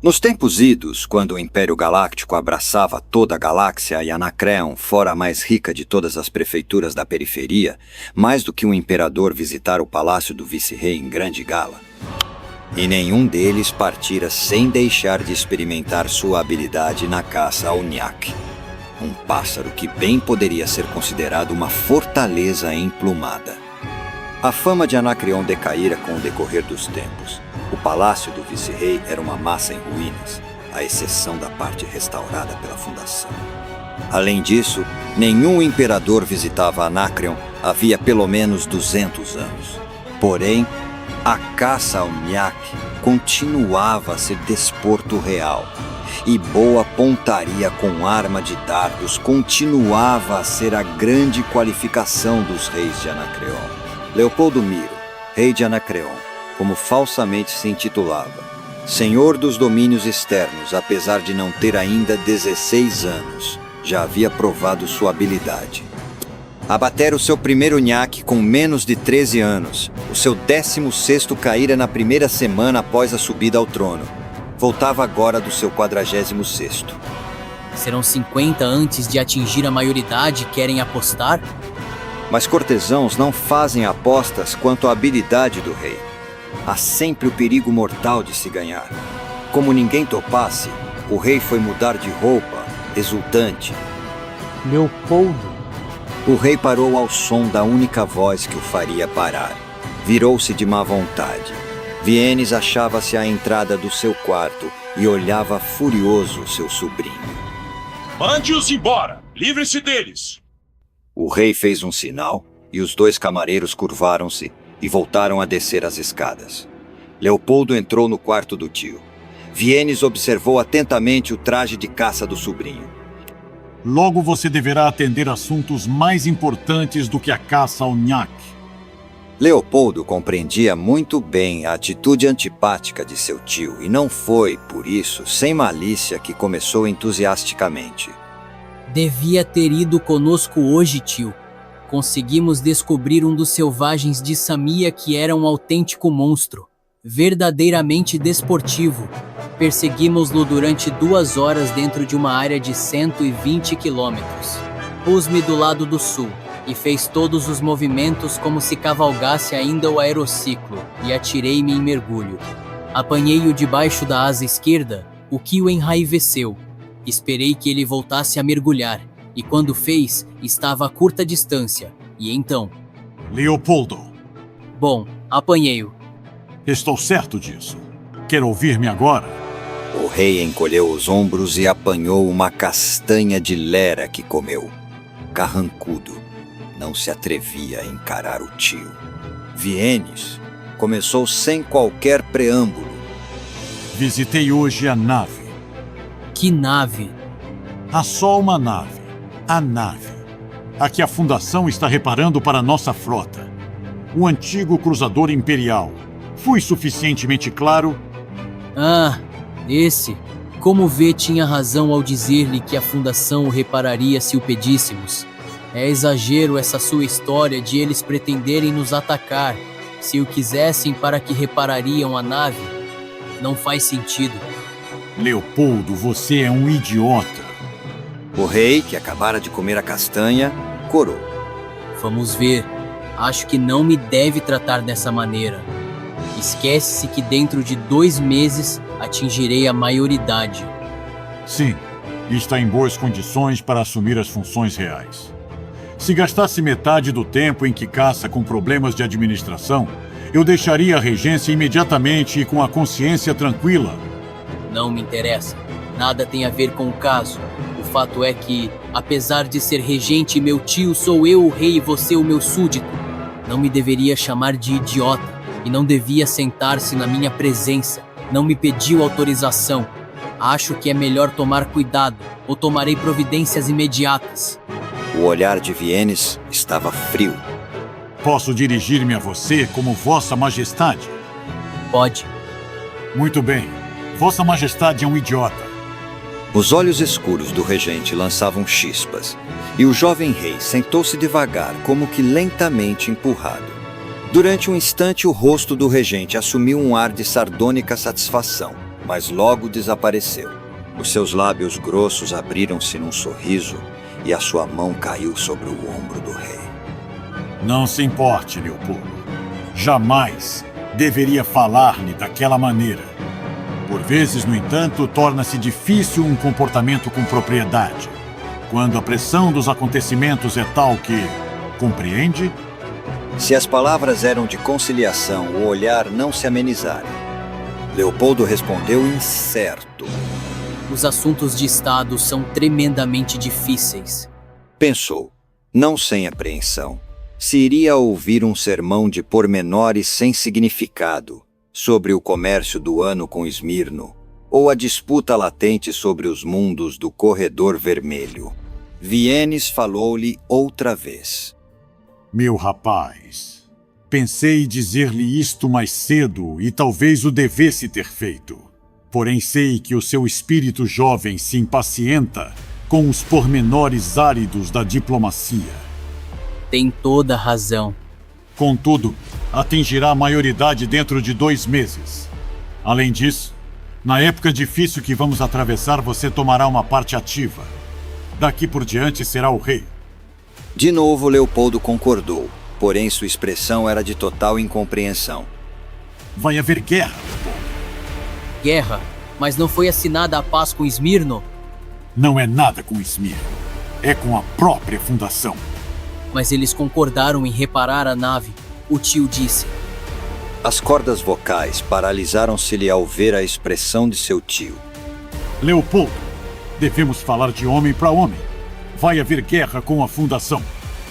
Nos tempos idos, quando o Império Galáctico abraçava toda a galáxia e Anacreon fora a mais rica de todas as prefeituras da periferia, mais do que um imperador visitar o palácio do vice-rei em grande gala. E nenhum deles partira sem deixar de experimentar sua habilidade na caça ao Nyak, um pássaro que bem poderia ser considerado uma fortaleza emplumada. A fama de Anacreon decaíra com o decorrer dos tempos. O palácio do vice-rei era uma massa em ruínas, à exceção da parte restaurada pela fundação. Além disso, nenhum imperador visitava Anacreon havia pelo menos 200 anos. Porém, a caça ao Nyak continuava a ser desporto real, e boa pontaria com arma de dardos continuava a ser a grande qualificação dos reis de Anacreon. Leopoldo Miro, rei de Anacreon, como falsamente se intitulava, senhor dos domínios externos, apesar de não ter ainda 16 anos, já havia provado sua habilidade. Abatera o seu primeiro Nyak com menos de 13 anos, o seu 16º caíra na primeira semana após a subida ao trono. Voltava agora do seu 46º. Serão 50 antes de atingir a maioridade, querem apostar? Mas cortesãos não fazem apostas quanto à habilidade do rei. Há sempre o perigo mortal de se ganhar. Como ninguém topasse, o rei foi mudar de roupa, exultante. Leopoldo. O rei parou ao som da única voz que o faria parar. Virou-se de má vontade. Vienes achava-se à entrada do seu quarto e olhava furioso seu sobrinho. Mande-os embora! Livre-se deles! O rei fez um sinal e os 2 camareiros curvaram-se e voltaram a descer as escadas. Leopoldo entrou no quarto do tio. Vienes observou atentamente o traje de caça do sobrinho. Logo você deverá atender assuntos mais importantes do que a caça ao nhaque. Leopoldo compreendia muito bem a atitude antipática de seu tio e não foi, por isso, sem malícia que começou entusiasticamente. Devia ter ido conosco hoje, tio. Conseguimos descobrir um dos selvagens de Samia que era um autêntico monstro, verdadeiramente desportivo. Perseguimos-lo durante 2 horas dentro de uma área de 120 quilômetros. Pus-me do lado do sul e fez todos os movimentos como se cavalgasse ainda o aerociclo e atirei-me em mergulho. Apanhei-o debaixo da asa esquerda, o que o enraiveceu. Esperei que ele voltasse a mergulhar, e quando fez, estava a curta distância, e então... Leopoldo. Bom, apanhei-o. Estou certo disso. Quer ouvir-me agora? O rei encolheu os ombros e apanhou uma castanha de lera que comeu. Carrancudo, não se atrevia a encarar o tio. Vienes começou sem qualquer preâmbulo. Visitei hoje a nave. Que nave? Há só uma nave. A nave. A que a Fundação está reparando para nossa frota. O antigo cruzador imperial. Fui suficientemente claro? Ah, esse. Como vê, tinha razão ao dizer-lhe que a Fundação o repararia se o pedíssemos. É exagero essa sua história de eles pretenderem nos atacar, se o quisessem para que reparariam a nave. Não faz sentido. Leopoldo, você é um idiota. O rei, que acabara de comer a castanha, corou. Vamos ver. Acho que não me deve tratar dessa maneira. Esquece-se que dentro de 2 meses atingirei a maioridade. Sim, e está em boas condições para assumir as funções reais. Se gastasse metade do tempo em que caça com problemas de administração, eu deixaria a regência imediatamente e com a consciência tranquila. Não me interessa. Nada tem a ver com o caso. O fato é que, apesar de ser regente, meu tio, sou eu o rei e você o meu súdito. Não me deveria chamar de idiota e não devia sentar-se na minha presença. Não me pediu autorização. Acho que é melhor tomar cuidado ou tomarei providências imediatas. O olhar de Vienes estava frio. Posso dirigir-me a você como Vossa Majestade? Pode. Muito bem. Vossa Majestade é um idiota. Os olhos escuros do regente lançavam chispas, e o jovem rei sentou-se devagar, como que lentamente empurrado. Durante um instante, o rosto do regente assumiu um ar de sardônica satisfação, mas logo desapareceu. Os seus lábios grossos abriram-se num sorriso, e a sua mão caiu sobre o ombro do rei. Não se importe, Leopoldo. Jamais deveria falar-lhe daquela maneira. Por vezes, no entanto, torna-se difícil um comportamento com propriedade, quando a pressão dos acontecimentos é tal que... Compreende? Se as palavras eram de conciliação, o olhar não se amenizara. Leopoldo respondeu incerto. Os assuntos de Estado são tremendamente difíceis. Pensou, não sem apreensão, se iria ouvir um sermão de pormenores sem significado sobre o comércio do ano com Esmirno, ou a disputa latente sobre os mundos do Corredor Vermelho. Vienes falou-lhe outra vez. Meu rapaz, pensei dizer-lhe isto mais cedo e talvez o devesse ter feito. Porém sei que o seu espírito jovem se impacienta com os pormenores áridos da diplomacia. Tem toda a razão. Contudo, atingirá a maioridade dentro de 2 meses. Além disso, na época difícil que vamos atravessar, você tomará uma parte ativa. Daqui por diante será o rei. De novo, Leopoldo concordou, porém sua expressão era de total incompreensão. Vai haver guerra, Leopoldo. Guerra? Mas não foi assinada a paz com Esmirno? Não é nada com Esmirno. É com a própria Fundação. Mas eles concordaram em reparar a nave, o tio disse. As cordas vocais paralisaram-se-lhe ao ver a expressão de seu tio. Leopoldo, devemos falar de homem para homem. Vai haver guerra com a Fundação.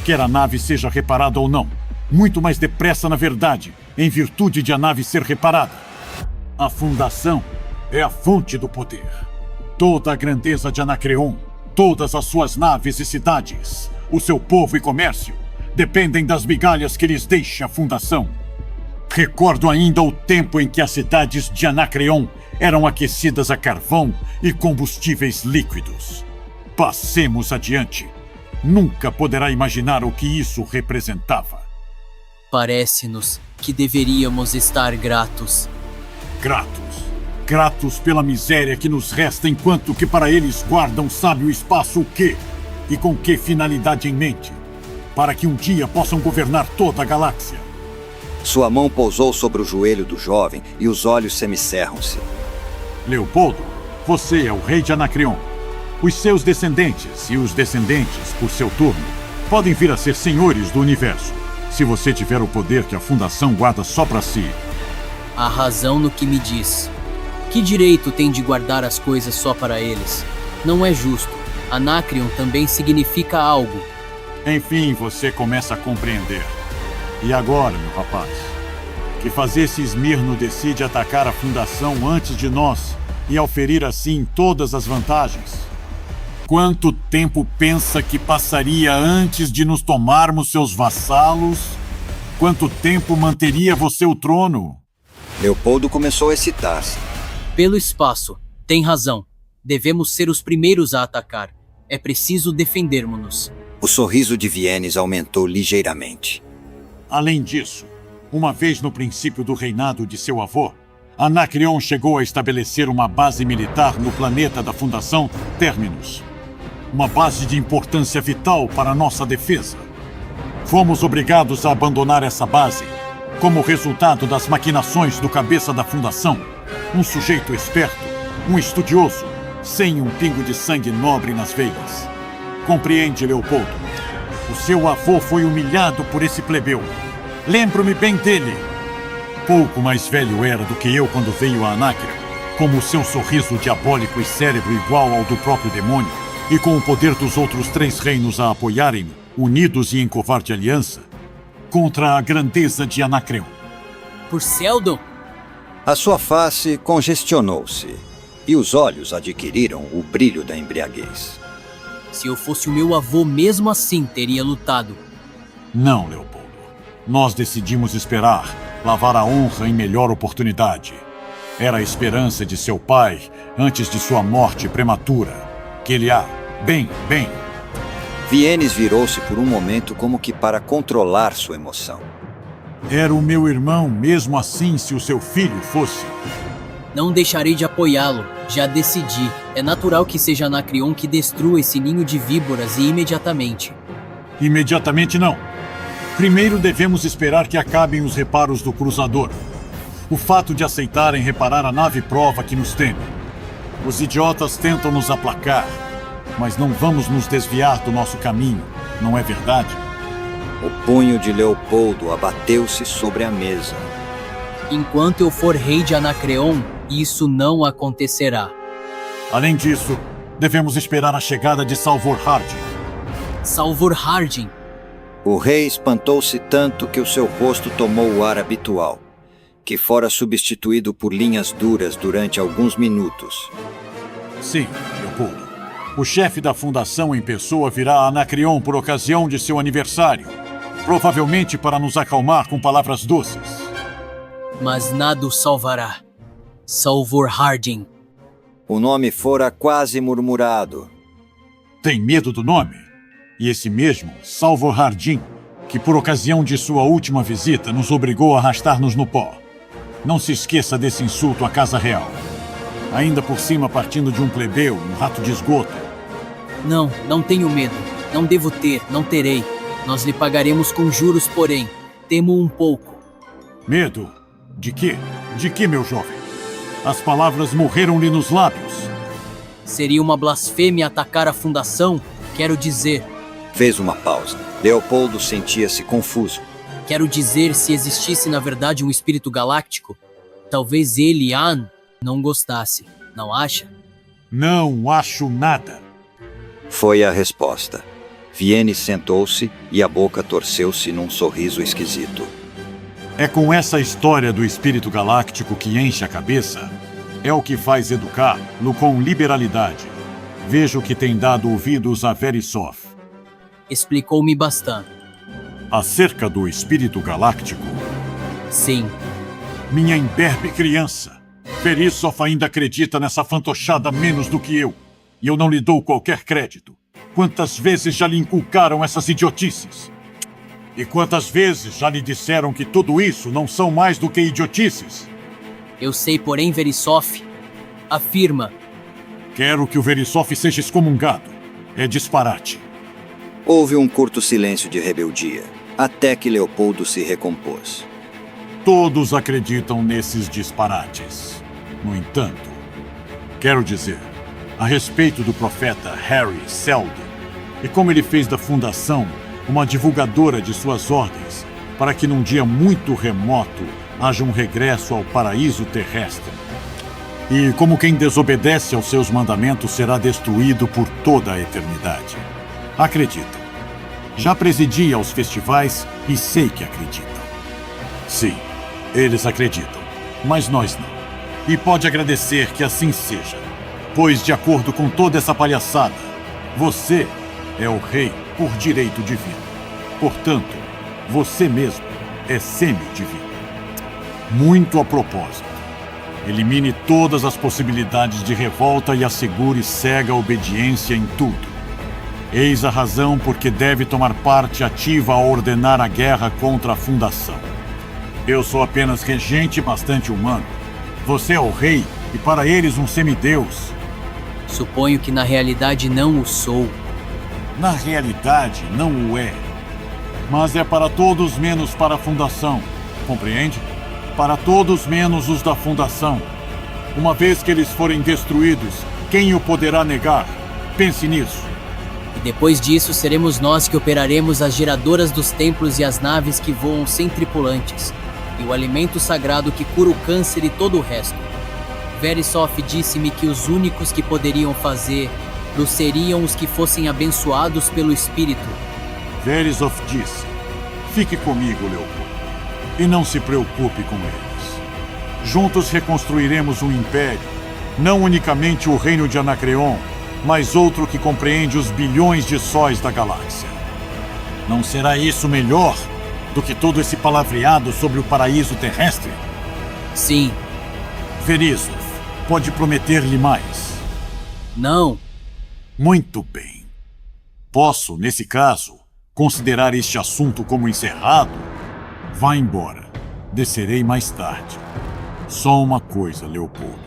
quer a nave seja reparada ou não. Muito mais depressa, na verdade, em virtude de a nave ser reparada. A Fundação é a fonte do poder. Toda a grandeza de Anacreon, todas as suas naves e cidades, o seu povo e comércio, dependem das migalhas que lhes deixa a Fundação. Recordo ainda o tempo em que as cidades de Anacreon eram aquecidas a carvão e combustíveis líquidos. Passemos adiante. Nunca poderá imaginar o que isso representava. Parece-nos que deveríamos estar gratos. Gratos. Gratos pela miséria que nos resta enquanto que para eles guardam sabe o espaço o quê? E com que finalidade em mente? Para que um dia possam governar toda a galáxia. Sua mão pousou sobre o joelho do jovem e os olhos semicerram-se. Leopoldo, você é o rei de Anacreon. Os seus descendentes e os descendentes, por seu turno, podem vir a ser senhores do universo, se você tiver o poder que a Fundação guarda só para si. Há razão no que me diz. Que direito tem de guardar as coisas só para eles? Não é justo. Anacreon também significa algo. Enfim, você começa a compreender. E agora, meu rapaz? Que fazer se Esmirno decide atacar a Fundação antes de nós e auferir assim todas as vantagens? Quanto tempo pensa que passaria antes de nos tomarmos seus vassalos? Quanto tempo manteria você o trono? Leopoldo começou a excitar-se. Pelo espaço. Tem razão. Devemos ser os primeiros a atacar. É preciso defendermos-nos. O sorriso de Vienes aumentou ligeiramente. Além disso, uma vez no princípio do reinado de seu avô, Anacreon chegou a estabelecer uma base militar no planeta da Fundação Terminus. Uma base de importância vital para nossa defesa. Fomos obrigados a abandonar essa base como resultado das maquinações do cabeça da Fundação, um sujeito esperto, um estudioso, sem um pingo de sangue nobre nas veias. Compreende, Leopoldo? O seu avô foi humilhado por esse plebeu. Lembro-me bem dele. Pouco mais velho era do que eu quando veio a Anacreon, como o seu sorriso diabólico e cérebro igual ao do próprio demônio, e com o poder dos outros 3 reinos a apoiarem-me, unidos e em covarde aliança, contra a grandeza de Anacreon. Por Seldon? A sua face congestionou-se e os olhos adquiriram o brilho da embriaguez. Se eu fosse o meu avô, mesmo assim teria lutado. Não, Leopoldo. Nós decidimos esperar, lavar a honra em melhor oportunidade. Era a esperança de seu pai antes de sua morte prematura. Que ele há, bem. Vienes virou-se por um momento como que para controlar sua emoção. Era o meu irmão, mesmo assim, se o seu filho fosse. Não deixarei de apoiá-lo. Já decidi. É natural que seja Anacreon que destrua esse ninho de víboras e imediatamente. Imediatamente não. Primeiro devemos esperar que acabem os reparos do cruzador. O fato de aceitarem reparar a nave prova que nos teme. Os idiotas tentam nos aplacar, mas não vamos nos desviar do nosso caminho, não é verdade? O punho de Leopoldo abateu-se sobre a mesa. Enquanto eu for rei de Anacreon, isso não acontecerá. Além disso, devemos esperar a chegada de Salvor Hardin. Salvor Hardin? O rei espantou-se tanto que o seu rosto tomou o ar habitual, que fora substituído por linhas duras durante alguns minutos. Sim, Leopoldo. O chefe da Fundação em pessoa virá a Anacreon por ocasião de seu aniversário. Provavelmente para nos acalmar com palavras doces. Mas nada o salvará. Salvor Hardin. O nome fora quase murmurado. Tem medo do nome? E esse mesmo, Salvor Hardin, que por ocasião de sua última visita nos obrigou a arrastar-nos no pó. Não se esqueça desse insulto à Casa Real. Ainda por cima partindo de um plebeu, um rato de esgoto. Não tenho medo. Não devo ter, não terei. Nós lhe pagaremos com juros, porém, temo um pouco. Medo? De quê? De que, meu jovem? As palavras morreram-lhe nos lábios. Seria uma blasfêmia atacar a Fundação? Quero dizer... Fez uma pausa. Leopoldo sentia-se confuso. Quero dizer, se existisse na verdade um espírito galáctico, talvez ele, An, não gostasse. Não acha? Não acho nada. Foi a resposta. Vienes sentou-se e a boca torceu-se num sorriso esquisito. É com essa história do espírito galáctico que enche a cabeça. É o que faz educar-lo com liberalidade. Vejo que tem dado ouvidos a Verisov. Explicou-me bastante. Acerca do espírito galáctico? Sim. Minha imberbe criança. Verisov ainda acredita nessa fantochada menos do que eu. E eu não lhe dou qualquer crédito. Quantas vezes já lhe inculcaram essas idiotices? E quantas vezes já lhe disseram que tudo isso não são mais do que idiotices? Eu sei, porém, Verisov afirma. Quero que o Verisov seja excomungado. É disparate. Houve um curto silêncio de rebeldia, até que Leopoldo se recompôs. Todos acreditam nesses disparates. No entanto, quero dizer, a respeito do profeta Harry Seldon, e como ele fez da Fundação uma divulgadora de suas ordens, para que num dia muito remoto haja um regresso ao paraíso terrestre. E como quem desobedece aos seus mandamentos será destruído por toda a eternidade. Acreditam. Já presidi aos festivais e sei que acreditam. Sim, eles acreditam, mas nós não. E pode agradecer que assim seja, pois, de acordo com toda essa palhaçada, você é o rei por direito divino. Portanto, você mesmo é semi-divino. Muito a propósito, elimine todas as possibilidades de revolta e assegure cega obediência em tudo. Eis a razão por que deve tomar parte ativa a ordenar a guerra contra a Fundação. Eu sou apenas regente bastante humano. Você é o rei e para eles um semideus. Suponho que na realidade não o sou. Na realidade, não o é. Mas é para todos menos para a Fundação. Compreende? Para todos menos os da Fundação. Uma vez que eles forem destruídos, quem o poderá negar? Pense nisso. E depois disso, seremos nós que operaremos as geradoras dos templos e as naves que voam sem tripulantes. E o alimento sagrado que cura o câncer e todo o resto. Verisov disse-me que os únicos que poderiam fazê-lo seriam os que fossem abençoados pelo Espírito. Verisov disse: fique comigo, Leopoldo, e não se preocupe com eles. Juntos reconstruiremos um império, não unicamente o reino de Anacreon, mas outro que compreende os bilhões de sóis da galáxia. Não será isso melhor do que todo esse palavreado sobre o paraíso terrestre? Sim. Verisov, pode prometer-lhe mais? Não. Muito bem. Posso, nesse caso, considerar este assunto como encerrado? Vá embora. Descerei mais tarde. Só uma coisa, Leopoldo.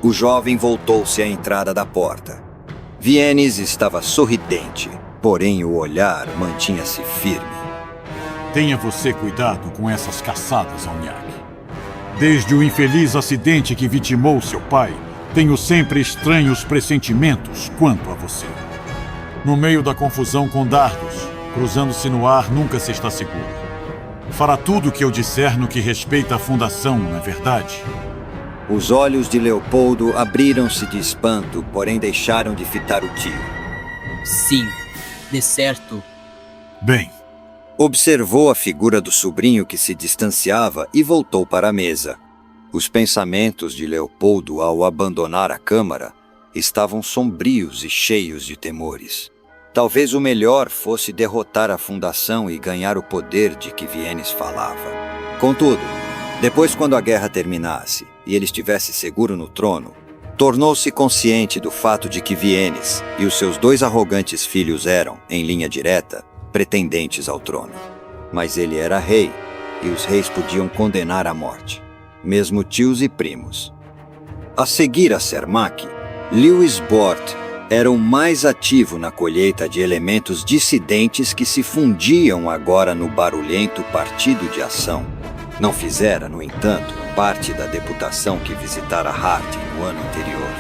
O jovem voltou-se à entrada da porta. Vienes estava sorridente, porém o olhar mantinha-se firme. Tenha você cuidado com essas caçadas ao nhaque. Desde o infeliz acidente que vitimou seu pai, tenho sempre estranhos pressentimentos quanto a você. No meio da confusão com dardos, cruzando-se no ar, nunca se está seguro. Fará tudo o que eu disser no que respeita à Fundação, não é verdade? Os olhos de Leopoldo abriram-se de espanto, porém deixaram de fitar o tio. Sim, de certo. Bem. Observou a figura do sobrinho que se distanciava e voltou para a mesa. Os pensamentos de Leopoldo ao abandonar a câmara estavam sombrios e cheios de temores. Talvez o melhor fosse derrotar a Fundação e ganhar o poder de que Vienes falava. Contudo, depois, quando a guerra terminasse e ele estivesse seguro no trono, tornou-se consciente do fato de que Vienes e os seus 2 arrogantes filhos eram, em linha direta, pretendentes ao trono. Mas ele era rei, e os reis podiam condenar à morte, mesmo tios e primos. A seguir a Cermak, Lewis Bort era o mais ativo na colheita de elementos dissidentes que se fundiam agora no barulhento Partido de Ação. Não fizera, no entanto, parte da deputação que visitara Hardin no ano anterior.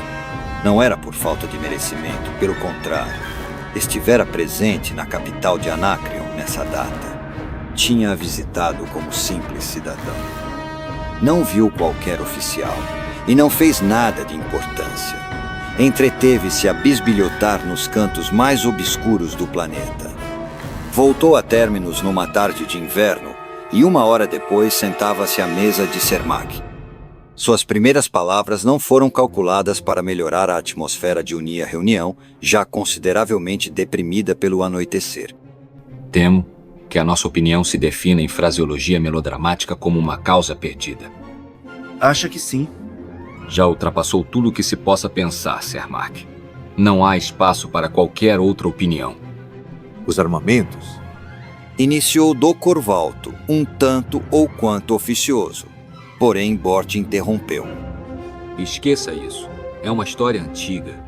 Não era por falta de merecimento, pelo contrário. Estivera presente na capital de Anacreon nessa data. Tinha-a visitado como simples cidadão. Não viu qualquer oficial e não fez nada de importância. Entreteve-se a bisbilhotar nos cantos mais obscuros do planeta. Voltou a Terminus numa tarde de inverno e 1 hora depois sentava-se à mesa de Cermak. Suas primeiras palavras não foram calculadas para melhorar a atmosfera de unir a reunião, já consideravelmente deprimida pelo anoitecer. Temo que a nossa opinião se defina em fraseologia melodramática como uma causa perdida. Acha que sim? Já ultrapassou tudo o que se possa pensar, Cermak. Não há espaço para qualquer outra opinião. Os armamentos? Iniciou do Corvalto, um tanto ou quanto oficioso. Porém, Bort interrompeu. Esqueça isso. É uma história antiga.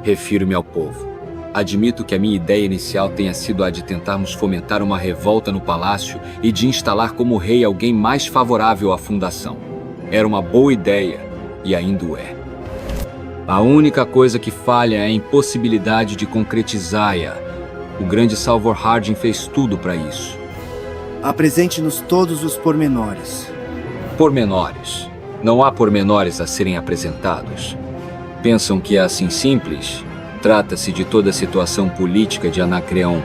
Refiro-me ao povo. Admito que a minha ideia inicial tenha sido a de tentarmos fomentar uma revolta no palácio e de instalar como rei alguém mais favorável à fundação. Era uma boa ideia, e ainda o é. A única coisa que falha é a impossibilidade de concretizá-la. O grande Salvor Hardin fez tudo para isso. Apresente-nos todos os pormenores. Pormenores. Não há pormenores a serem apresentados. Pensam que é assim simples? Trata-se de toda a situação política de Anacreon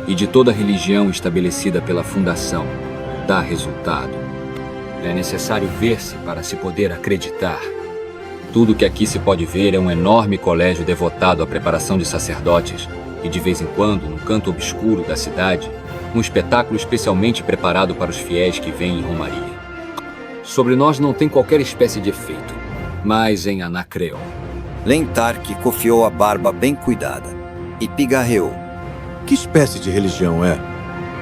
e de toda a religião estabelecida pela fundação. Dá resultado. É necessário ver-se para se poder acreditar. Tudo que aqui se pode ver é um enorme colégio devotado à preparação de sacerdotes e, de vez em quando, no canto obscuro da cidade, um espetáculo especialmente preparado para os fiéis que vêm em romaria. Sobre nós não tem qualquer espécie de efeito, mas em Anacreon. Lentark cofiou a barba bem cuidada e pigarreou. Que espécie de religião é?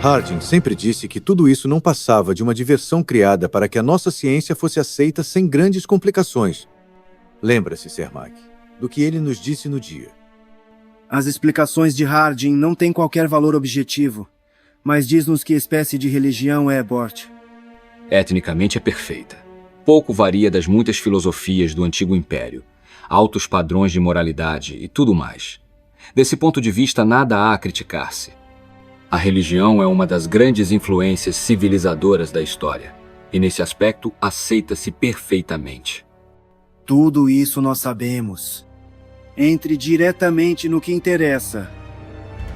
Hardin sempre disse que tudo isso não passava de uma diversão criada para que a nossa ciência fosse aceita sem grandes complicações. Lembra-se, Cermak, do que ele nos disse no dia. As explicações de Hardin não têm qualquer valor objetivo, mas diz-nos que espécie de religião é, Bort. Etnicamente é perfeita. Pouco varia das muitas filosofias do antigo império, altos padrões de moralidade e tudo mais. Desse ponto de vista, nada há a criticar-se. A religião é uma das grandes influências civilizadoras da história, e nesse aspecto aceita-se perfeitamente. Tudo isso nós sabemos. Entre diretamente no que interessa.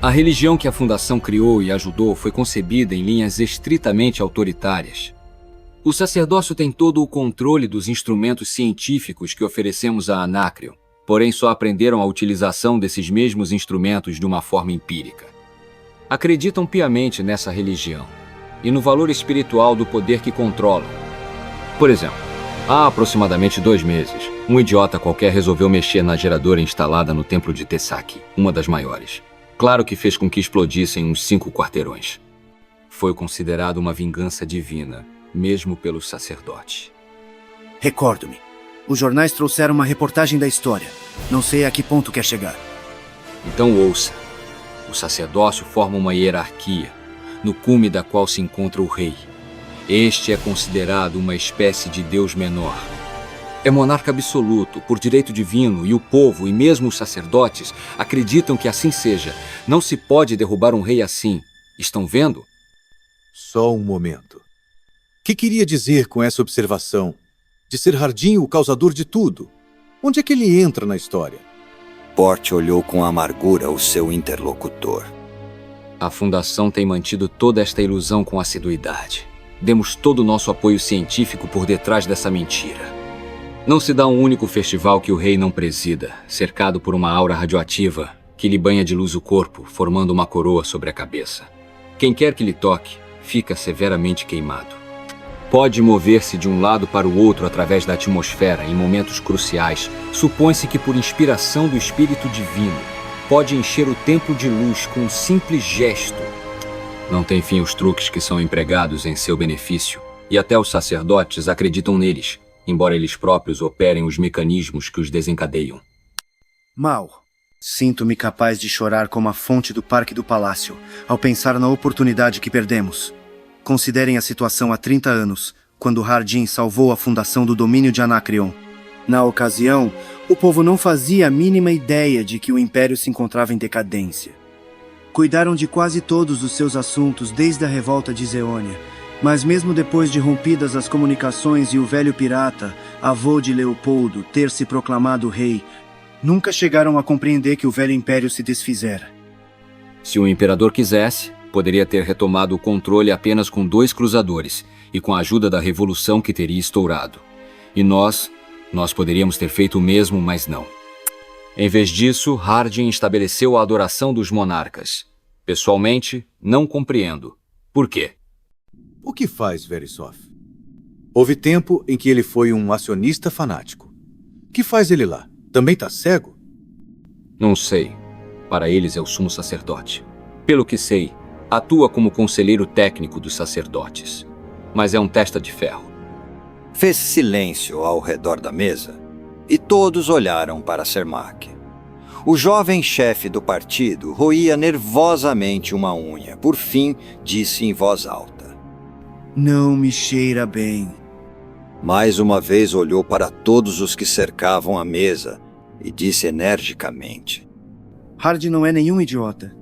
A religião que a Fundação criou e ajudou foi concebida em linhas estritamente autoritárias. O sacerdócio tem todo o controle dos instrumentos científicos que oferecemos a Anacreon, porém só aprenderam a utilização desses mesmos instrumentos de uma forma empírica. Acreditam piamente nessa religião e no valor espiritual do poder que controlam. Por exemplo, há aproximadamente 2 meses, um idiota qualquer resolveu mexer na geradora instalada no templo de Tessaki, uma das maiores. Claro que fez com que explodissem uns 5 quarteirões. Foi considerado uma vingança divina, mesmo pelo sacerdote. Recordo-me. Os jornais trouxeram uma reportagem da história. Não sei a que ponto quer chegar. Então ouça. O sacerdócio forma uma hierarquia, no cume da qual se encontra o rei. Este é considerado uma espécie de deus menor. É monarca absoluto, por direito divino, e o povo, e mesmo os sacerdotes, acreditam que assim seja. Não se pode derrubar um rei assim. Estão vendo? Só um momento. O que queria dizer com essa observação? De ser Hardin o causador de tudo? Onde é que ele entra na história? Bort olhou com amargura o seu interlocutor. A Fundação tem mantido toda esta ilusão com assiduidade. Demos todo o nosso apoio científico por detrás dessa mentira. Não se dá um único festival que o rei não presida, cercado por uma aura radioativa que lhe banha de luz o corpo, formando uma coroa sobre a cabeça. Quem quer que lhe toque, fica severamente queimado. Pode mover-se de um lado para o outro através da atmosfera em momentos cruciais. Supõe-se que por inspiração do Espírito Divino, pode encher o templo de luz com um simples gesto. Não tem fim os truques que são empregados em seu benefício, e até os sacerdotes acreditam neles, embora eles próprios operem os mecanismos que os desencadeiam. Mal. Sinto-me capaz de chorar como a fonte do Parque do Palácio, ao pensar na oportunidade que perdemos. Considerem a situação há 30 anos, quando Hardin salvou a fundação do domínio de Anacreon. Na ocasião, o povo não fazia a mínima ideia de que o Império se encontrava em decadência. Cuidaram de quase todos os seus assuntos desde a revolta de Zeônia, mas mesmo depois de rompidas as comunicações e o velho pirata, avô de Leopoldo, ter se proclamado rei, nunca chegaram a compreender que o velho Império se desfizera. Se o imperador quisesse, poderia ter retomado o controle apenas com 2 cruzadores e com a ajuda da revolução que teria estourado. E nós poderíamos ter feito o mesmo, mas não. Em vez disso, Hardin estabeleceu a adoração dos monarcas. Pessoalmente, não compreendo. Por quê? O que faz Verisov? Houve tempo em que ele foi um acionista fanático. O que faz ele lá? Também tá cego? Não sei. Para eles é o sumo sacerdote. Pelo que sei, atua como conselheiro técnico dos sacerdotes. Mas é um testa de ferro. Fez silêncio ao redor da mesa e todos olharam para Cermak. O jovem chefe do partido roía nervosamente uma unha. Por fim, disse em voz alta: Não me cheira bem. Mais uma vez olhou para todos os que cercavam a mesa e disse energicamente: Hardin não é nenhum idiota.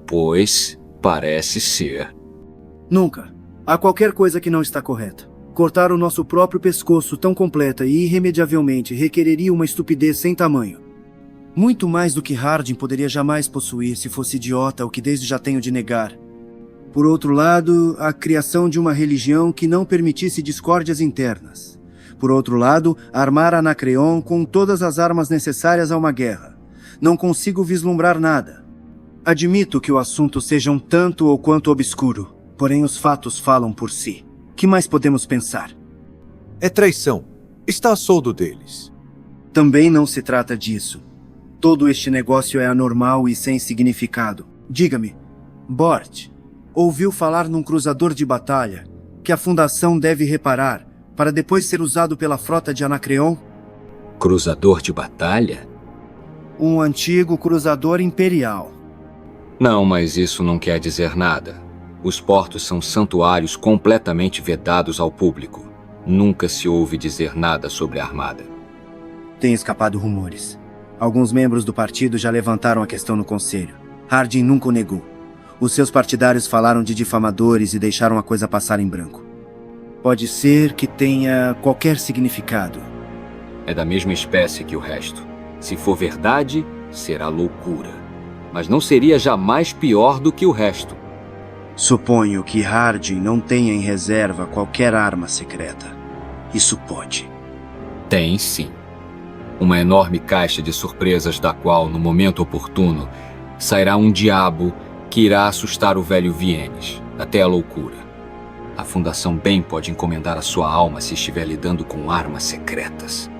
Pois parece ser. Nunca. Há qualquer coisa que não está correta. Cortar o nosso próprio pescoço tão completa e irremediavelmente requereria uma estupidez sem tamanho. Muito mais do que Hardin poderia jamais possuir se fosse idiota, o que desde já tenho de negar. Por outro lado, a criação de uma religião que não permitisse discórdias internas. Por outro lado, armar Anacreon com todas as armas necessárias a uma guerra. Não consigo vislumbrar nada. Admito que o assunto seja um tanto ou quanto obscuro, porém os fatos falam por si. Que mais podemos pensar? É traição. Está a soldo deles. Também não se trata disso. Todo este negócio é anormal e sem significado. Diga-me, Bort, ouviu falar num cruzador de batalha que a Fundação deve reparar para depois ser usado pela frota de Anacreon? Cruzador de batalha? Um antigo cruzador imperial. Não, mas isso não quer dizer nada. Os portos são santuários completamente vedados ao público. Nunca se ouve dizer nada sobre a armada. Tem escapado rumores. Alguns membros do partido já levantaram a questão no conselho. Hardin nunca o negou. Os seus partidários falaram de difamadores e deixaram a coisa passar em branco. Pode ser que tenha qualquer significado. É da mesma espécie que o resto. Se for verdade, será loucura. Mas não seria jamais pior do que o resto. Suponho que Hardin não tenha em reserva qualquer arma secreta. Isso pode. Tem, sim. Uma enorme caixa de surpresas da qual, no momento oportuno, sairá um diabo que irá assustar o velho Vienes, até a loucura. A Fundação bem pode encomendar a sua alma se estiver lidando com armas secretas.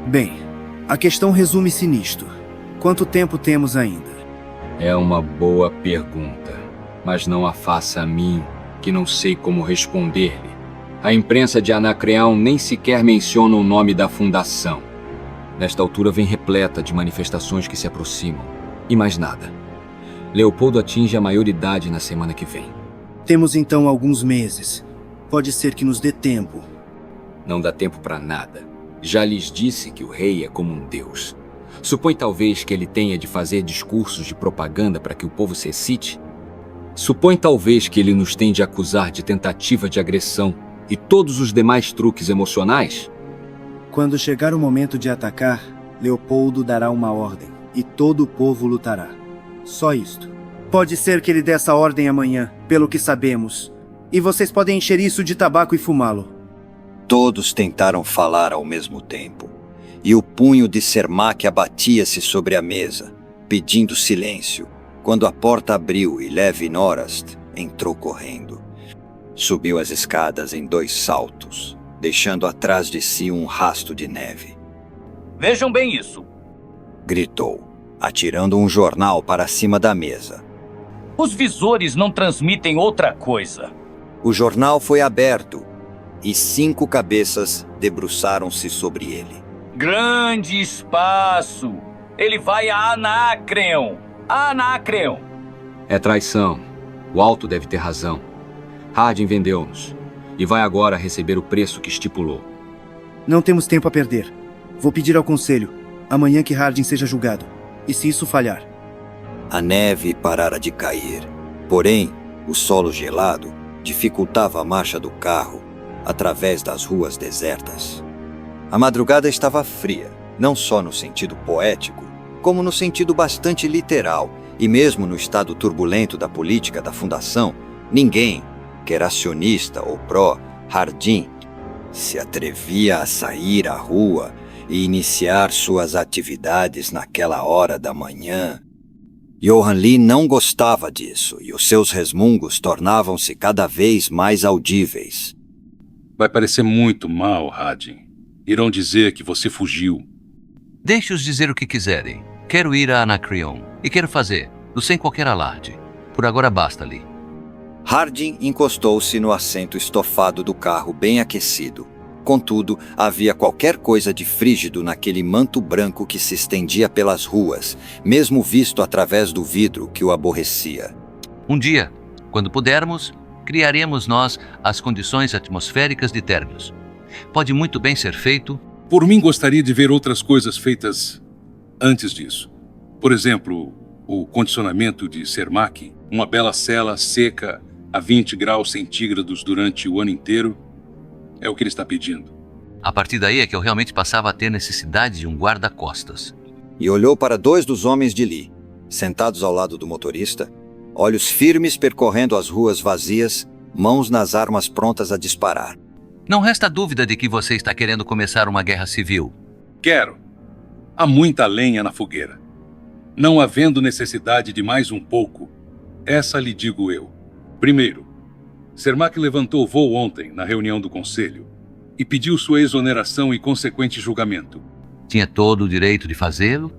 Bem, a questão resume-se nisto. Quanto tempo temos ainda? É uma boa pergunta. Mas não a faça a mim, que não sei como responder-lhe. A imprensa de Anacreon nem sequer menciona o nome da fundação. Nesta altura vem repleta de manifestações que se aproximam. E mais nada. Leopoldo atinge a maioridade na semana que vem. Temos então alguns meses. Pode ser que nos dê tempo. Não dá tempo para nada. Já lhes disse que o rei é como um deus. Supõe talvez que ele tenha de fazer discursos de propaganda para que o povo se excite? Supõe talvez que ele nos tem de acusar de tentativa de agressão e todos os demais truques emocionais? Quando chegar o momento de atacar, Leopoldo dará uma ordem e todo o povo lutará. Só isto. Pode ser que ele dê essa ordem amanhã, pelo que sabemos. E vocês podem encher isso de tabaco e fumá-lo. Todos tentaram falar ao mesmo tempo, e o punho de Cermak abatia-se sobre a mesa, pedindo silêncio, quando a porta abriu e Levi Norast entrou correndo. Subiu as escadas em 2 saltos, deixando atrás de si um rasto de neve. Vejam bem isso! Gritou, atirando um jornal para cima da mesa. Os visores não transmitem outra coisa. O jornal foi aberto e 5 cabeças debruçaram-se sobre ele. Grande espaço! Ele vai a Anacreon! Anacreon! É traição. O Alto deve ter razão. Hardin vendeu-nos e vai agora receber o preço que estipulou. Não temos tempo a perder. Vou pedir ao conselho, amanhã, que Hardin seja julgado. E se isso falhar? A neve parara de cair. Porém, o solo gelado dificultava a marcha do carro através das ruas desertas. A madrugada estava fria, não só no sentido poético, como no sentido bastante literal, E mesmo no estado turbulento da política da fundação, ninguém, quer acionista ou pró-Hardin, se atrevia a sair à rua e iniciar suas atividades naquela hora da manhã. Johan Lee não gostava disso e os seus resmungos tornavam-se cada vez mais audíveis. Vai parecer muito mal, Hardin. Irão dizer que você fugiu. Deixe-os dizer o que quiserem. Quero ir a Anacreon e quero fazê-lo sem qualquer alarde. Por agora basta, Lee. Hardin encostou-se no assento estofado do carro bem aquecido. Contudo, havia qualquer coisa de frígido naquele manto branco que se estendia pelas ruas, mesmo visto através do vidro que o aborrecia. Um dia, quando pudermos, criaremos nós as condições atmosféricas de Terminus. Pode muito bem ser feito. Por mim, gostaria de ver outras coisas feitas antes disso. Por exemplo, o condicionamento de Cermak, uma bela cela seca a 20 graus centígrados durante o ano inteiro. É o que ele está pedindo. A partir daí é que eu realmente passava a ter necessidade de um guarda-costas. E olhou para 2 dos homens de Lee, sentados ao lado do motorista, olhos firmes percorrendo as ruas vazias, mãos nas armas prontas a disparar. Não resta dúvida de que você está querendo começar uma guerra civil. Quero. Há muita lenha na fogueira. Não havendo necessidade de mais um pouco, essa lhe digo eu. Primeiro, Cermak levantou voo ontem na reunião do Conselho e pediu sua exoneração e consequente julgamento. Tinha todo o direito de fazê-lo.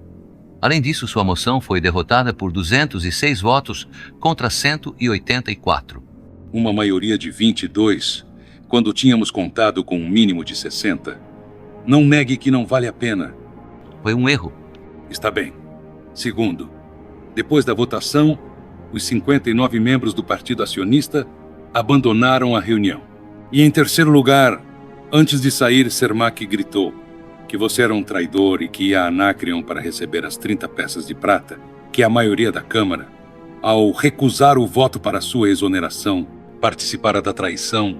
Além disso, sua moção foi derrotada por 206 votos contra 184. Uma maioria de 22, quando tínhamos contado com um mínimo de 60. Não negue que não vale a pena. Foi um erro. Está bem. Segundo, depois da votação, os 59 membros do Partido Acionista abandonaram a reunião. E em terceiro lugar, antes de sair, Cermak gritou que você era um traidor e que ia a Anacreon para receber as 30 peças de prata, que a maioria da Câmara, ao recusar o voto para sua exoneração, participara da traição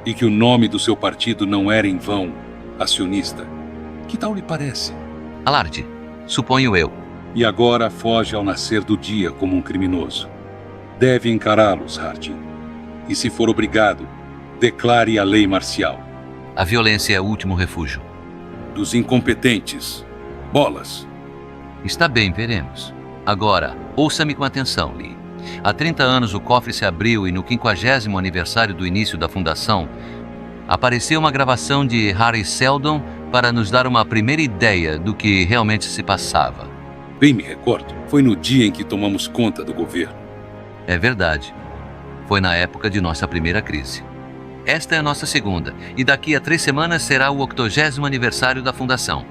e que o nome do seu partido não era em vão acionista. Que tal lhe parece? Alarde, suponho eu. E agora foge ao nascer do dia como um criminoso. Deve encará-los, Hardin. E se for obrigado, declare a lei marcial. A violência é o último refúgio. Dos incompetentes. Bolas. Está bem, veremos. Agora, ouça-me com atenção, Lee. Há 30 anos o cofre se abriu e no 50º aniversário do início da fundação, apareceu uma gravação de Harry Seldon para nos dar uma primeira ideia do que realmente se passava. Bem me recordo, foi no dia em que tomamos conta do governo. É verdade. Foi na época de nossa primeira crise. Esta é a nossa segunda, e daqui a 3 semanas será o 80º aniversário da fundação.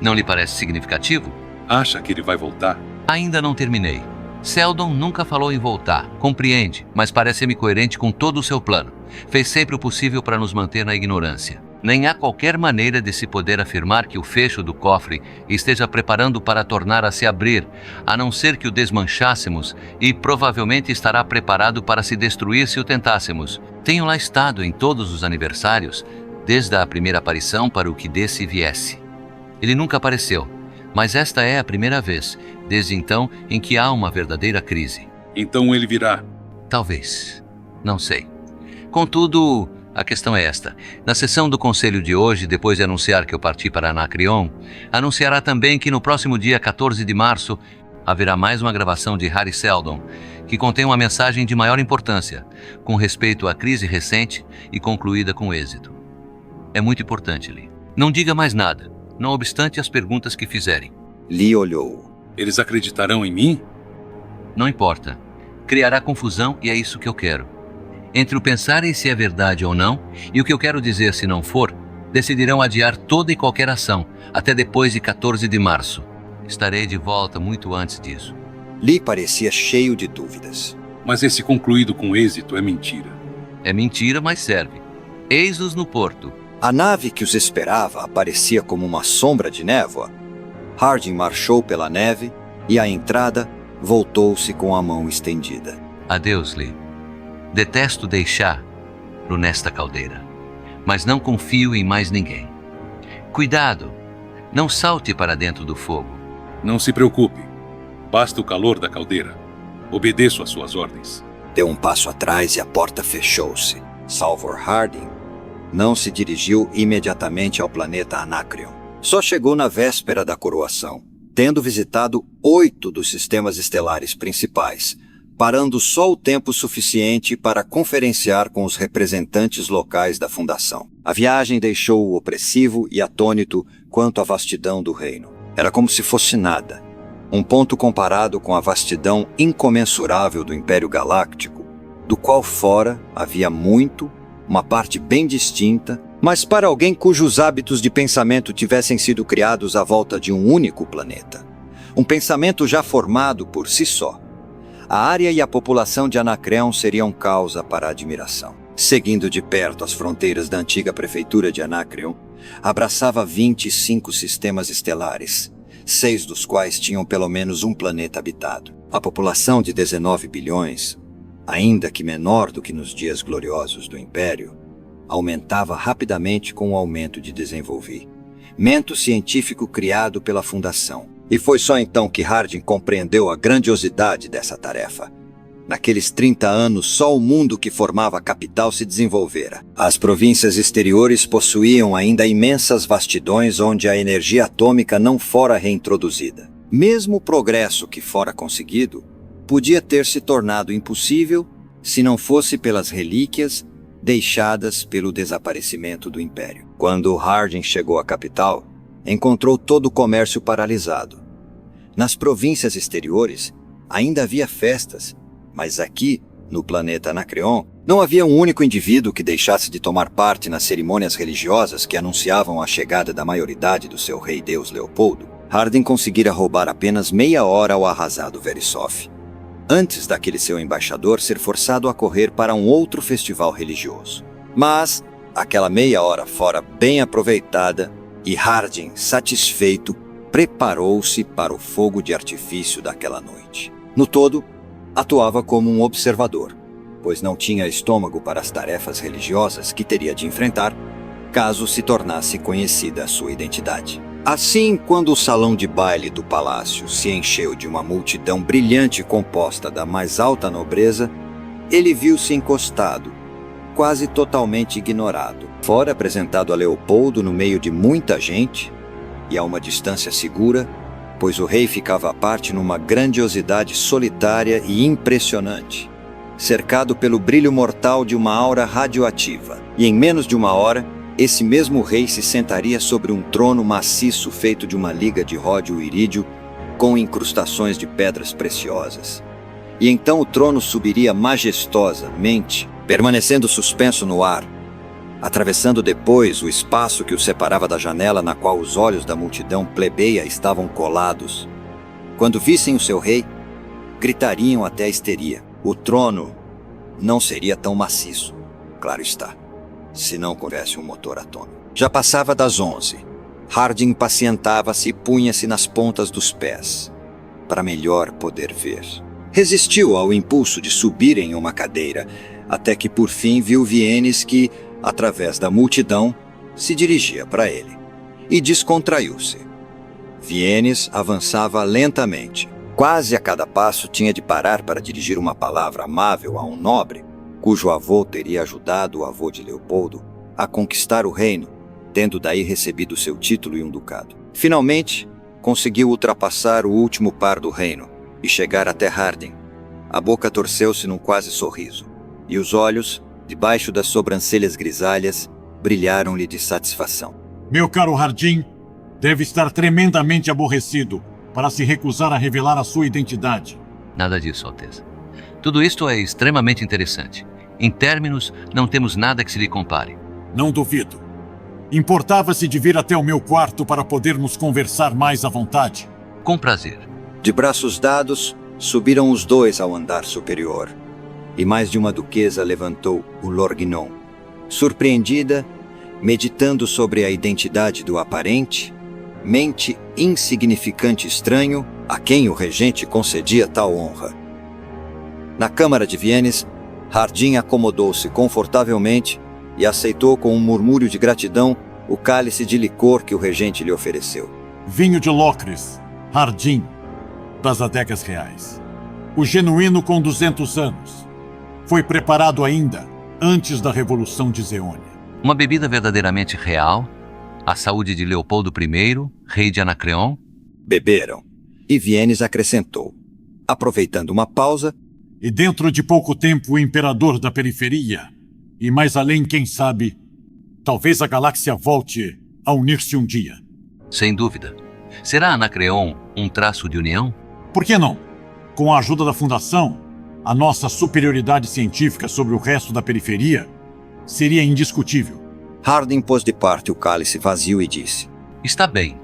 Não lhe parece significativo? Acha que ele vai voltar? Ainda não terminei. Seldon nunca falou em voltar, compreende, mas parece-me coerente com todo o seu plano. Fez sempre o possível para nos manter na ignorância. Nem há qualquer maneira de se poder afirmar que o fecho do cofre esteja preparando para tornar a se abrir, a não ser que o desmanchássemos, e provavelmente estará preparado para se destruir se o tentássemos. Tenho lá estado em todos os aniversários, desde a primeira aparição para o que desse viesse. Ele nunca apareceu, mas esta é a primeira vez, desde então, em que há uma verdadeira crise. Então ele virá? Talvez. Não sei. Contudo, a questão é esta. Na sessão do Conselho de hoje, depois de anunciar que eu parti para Anacreon, anunciará também que no próximo dia 14 de março haverá mais uma gravação de Harry Seldon, que contém uma mensagem de maior importância, com respeito à crise recente e concluída com êxito. É muito importante, Lee. Não diga mais nada, não obstante as perguntas que fizerem. Lee olhou. Eles acreditarão em mim? Não importa. Criará confusão e é isso que eu quero. Entre o pensarem se é verdade ou não e o que eu quero dizer se não for, decidirão adiar toda e qualquer ação, até depois de 14 de março. Estarei de volta muito antes disso. Lee parecia cheio de dúvidas. Mas esse concluído com êxito é mentira. É mentira, mas serve. Eis-nos no porto. A nave que os esperava aparecia como uma sombra de névoa. Hardin marchou pela neve e, à entrada, voltou-se com a mão estendida. Adeus, Lee. Detesto deixar-lo nesta caldeira, mas não confio em mais ninguém. Cuidado, não salte para dentro do fogo. Não se preocupe. Basta o calor da caldeira. Obedeço às suas ordens. Deu um passo atrás e a porta fechou-se. Salvor Harding não se dirigiu imediatamente ao planeta Anacreon. Só chegou na véspera da coroação, tendo visitado 8 dos sistemas estelares principais, parando só o tempo suficiente para conferenciar com os representantes locais da Fundação. A viagem deixou-o opressivo e atônito quanto à vastidão do reino. Era como se fosse nada, um ponto comparado com a vastidão incomensurável do Império Galáctico, do qual fora havia muito, uma parte bem distinta, mas para alguém cujos hábitos de pensamento tivessem sido criados à volta de um único planeta. Um pensamento já formado por si só. A área e a população de Anacreon seriam causa para admiração. Seguindo de perto as fronteiras da antiga prefeitura de Anacreon, abraçava 25 sistemas estelares, 6 dos quais tinham pelo menos um planeta habitado. A população de 19 bilhões, ainda que menor do que nos dias gloriosos do Império, aumentava rapidamente com o aumento de desenvolvimento científico criado pela Fundação. E foi só então que Harding compreendeu a grandiosidade dessa tarefa. Naqueles 30 anos, só o mundo que formava a capital se desenvolvera. As províncias exteriores possuíam ainda imensas vastidões onde a energia atômica não fora reintroduzida. Mesmo o progresso que fora conseguido podia ter se tornado impossível se não fosse pelas relíquias deixadas pelo desaparecimento do Império. Quando Harding chegou à capital, encontrou todo o comércio paralisado. Nas províncias exteriores, ainda havia festas, mas aqui, no planeta Anacreon, não havia um único indivíduo que deixasse de tomar parte nas cerimônias religiosas que anunciavam a chegada da maioridade do seu rei-deus Leopoldo. Harding conseguira roubar apenas meia hora ao arrasado Verisoph, antes daquele seu embaixador ser forçado a correr para um outro festival religioso. Mas aquela meia hora fora bem aproveitada e Harding, satisfeito, preparou-se para o fogo de artifício daquela noite. No todo, atuava como um observador, pois não tinha estômago para as tarefas religiosas que teria de enfrentar, caso se tornasse conhecida a sua identidade. Assim, quando o salão de baile do palácio se encheu de uma multidão brilhante composta da mais alta nobreza, ele viu-se encostado, quase totalmente ignorado. Fora apresentado a Leopoldo no meio de muita gente, e a uma distância segura, pois o rei ficava à parte numa grandiosidade solitária e impressionante, cercado pelo brilho mortal de uma aura radioativa. E em menos de uma hora, esse mesmo rei se sentaria sobre um trono maciço feito de uma liga de ródio irídio com incrustações de pedras preciosas. E então o trono subiria majestosamente, permanecendo suspenso no ar, atravessando depois o espaço que o separava da janela na qual os olhos da multidão plebeia estavam colados. Quando vissem o seu rei, gritariam até a histeria. O trono não seria tão maciço, claro está, se não houvesse um motor atômico. Já passava das 11. Harding impacientava-se e punha-se nas pontas dos pés, para melhor poder ver. Resistiu ao impulso de subir em uma cadeira, até que por fim viu Vienes que, através da multidão, se dirigia para ele, e descontraiu-se. Vienes avançava lentamente. Quase a cada passo tinha de parar para dirigir uma palavra amável a um nobre, cujo avô teria ajudado o avô de Leopoldo a conquistar o reino, tendo daí recebido seu título e um ducado. Finalmente, conseguiu ultrapassar o último par do reino e chegar até Harding. A boca torceu-se num quase sorriso, e os olhos, debaixo das sobrancelhas grisalhas, brilharam-lhe de satisfação. Meu caro Harding, deve estar tremendamente aborrecido para se recusar a revelar a sua identidade. Nada disso, Alteza. Tudo isto é extremamente interessante. Em términos, não temos nada que se lhe compare. Não duvido. Importava-se de vir até o meu quarto para podermos conversar mais à vontade? Com prazer. De braços dados, subiram os dois ao andar superior, e mais de uma duquesa levantou o Lorgnon. Surpreendida, meditando sobre a identidade do aparente, mente insignificante estranho a quem o regente concedia tal honra. Na câmara de Vienes, Harding acomodou-se confortavelmente e aceitou com um murmúrio de gratidão o cálice de licor que o regente lhe ofereceu. Vinho de Locris, Harding. das adecas reais. O genuíno com 200 anos. Foi preparado ainda antes da Revolução de Zeônia. Uma bebida verdadeiramente real, a saúde de Leopoldo I, rei de Anacreon. Beberam. E Vienes acrescentou, aproveitando uma pausa: e dentro de pouco tempo o imperador da periferia, e mais além, quem sabe, talvez a galáxia volte a unir-se um dia. Sem dúvida. Será Anacreon um traço de união? Por que não? Com a ajuda da Fundação, a nossa superioridade científica sobre o resto da periferia seria indiscutível. Harding pôs de parte o cálice vazio e disse: Está bem.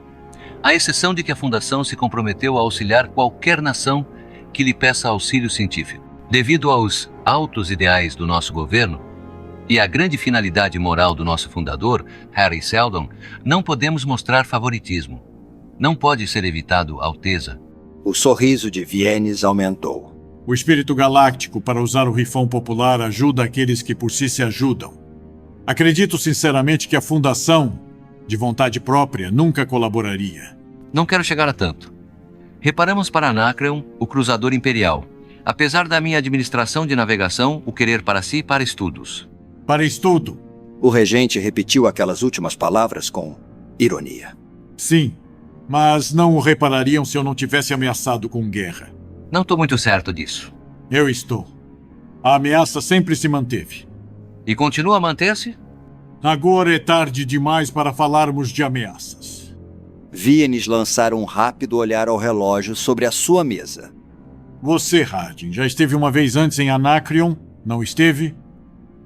À exceção de que a Fundação se comprometeu a auxiliar qualquer nação que lhe peça auxílio científico. Devido aos altos ideais do nosso governo e à grande finalidade moral do nosso fundador, Harry Seldon, não podemos mostrar favoritismo. Não pode ser evitado, Alteza. O sorriso de Vienes aumentou. O espírito galáctico, para usar o rifão popular, ajuda aqueles que por si se ajudam. Acredito sinceramente que a Fundação, de vontade própria, nunca colaboraria. Não quero chegar a tanto. Reparamos para Anacreon o cruzador imperial, apesar da minha administração de navegação o querer para si e para estudos. Para estudo. O regente repetiu aquelas últimas palavras com ironia. Sim, mas não o reparariam se eu não tivesse ameaçado com guerra. Não estou muito certo disso. Eu estou. A ameaça sempre se manteve. E continua a manter-se? Agora é tarde demais para falarmos de ameaças. Vienes lançara um rápido olhar ao relógio sobre a sua mesa. Você, Harding, já esteve uma vez antes em Anacreon, não esteve?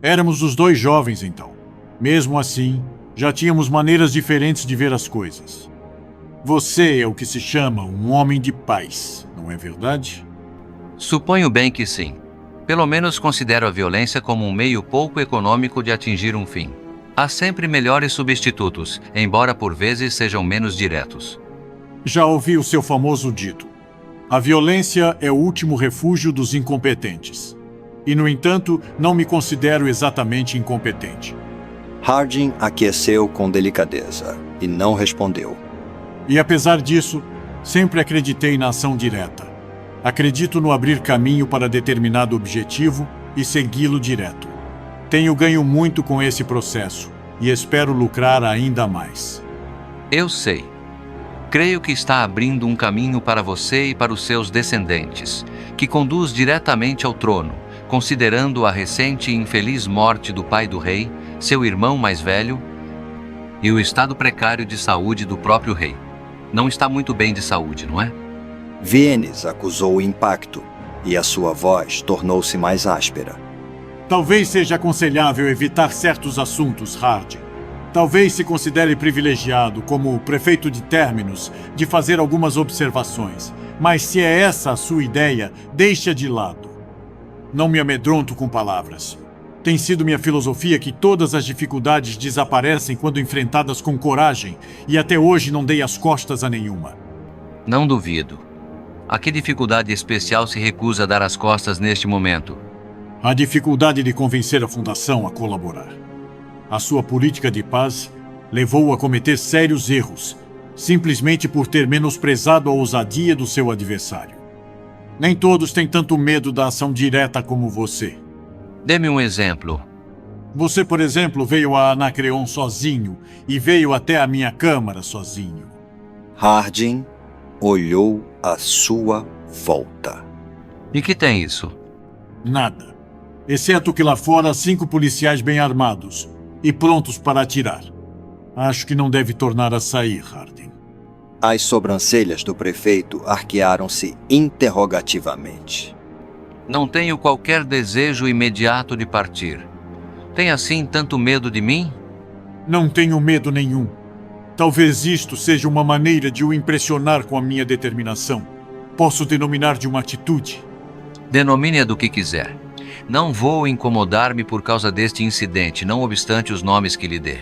Éramos os dois jovens, então. Mesmo assim, já tínhamos maneiras diferentes de ver as coisas. Você é o que se chama um homem de paz, não é verdade? Suponho bem que sim. Pelo menos considero a violência como um meio pouco econômico de atingir um fim. Há sempre melhores substitutos, embora por vezes sejam menos diretos. Já ouvi o seu famoso dito. A violência é o último refúgio dos incompetentes. E, no entanto, não me considero exatamente incompetente. Harding aqueceu com delicadeza e não respondeu. E apesar disso, sempre acreditei na ação direta. Acredito no abrir caminho para determinado objetivo e segui-lo direto. Tenho ganho muito com esse processo e espero lucrar ainda mais. Eu sei. Creio que está abrindo um caminho para você e para os seus descendentes, que conduz diretamente ao trono, considerando a recente e infeliz morte do pai do rei, seu irmão mais velho, e o estado precário de saúde do próprio rei. Não está muito bem de saúde, não é? Vienes acusou o impacto e a sua voz tornou-se mais áspera. Talvez seja aconselhável evitar certos assuntos, Harding. Talvez se considere privilegiado, como prefeito de Terminus, de fazer algumas observações. Mas se é essa a sua ideia, deixe-a de lado. Não me amedronto com palavras. Tem sido minha filosofia que todas as dificuldades desaparecem quando enfrentadas com coragem, e até hoje não dei as costas a nenhuma. Não duvido. A que dificuldade especial se recusa a dar as costas neste momento? A dificuldade de convencer a Fundação a colaborar. A sua política de paz levou-o a cometer sérios erros, simplesmente por ter menosprezado a ousadia do seu adversário. Nem todos têm tanto medo da ação direta como você. Dê-me um exemplo. Você, por exemplo, veio a Anacreon sozinho e veio até a minha câmara sozinho. Harding olhou à sua volta. E que tem isso? Nada. Exceto que lá fora há 5 policiais bem armados e prontos para atirar. Acho que não deve tornar a sair, Harding. As sobrancelhas do prefeito arquearam-se interrogativamente. Não tenho qualquer desejo imediato de partir. Tem assim tanto medo de mim? Não tenho medo nenhum. Talvez isto seja uma maneira de o impressionar com a minha determinação. Posso denominar de uma atitude. Denomine-a do que quiser. Não vou incomodar-me por causa deste incidente, não obstante os nomes que lhe dê.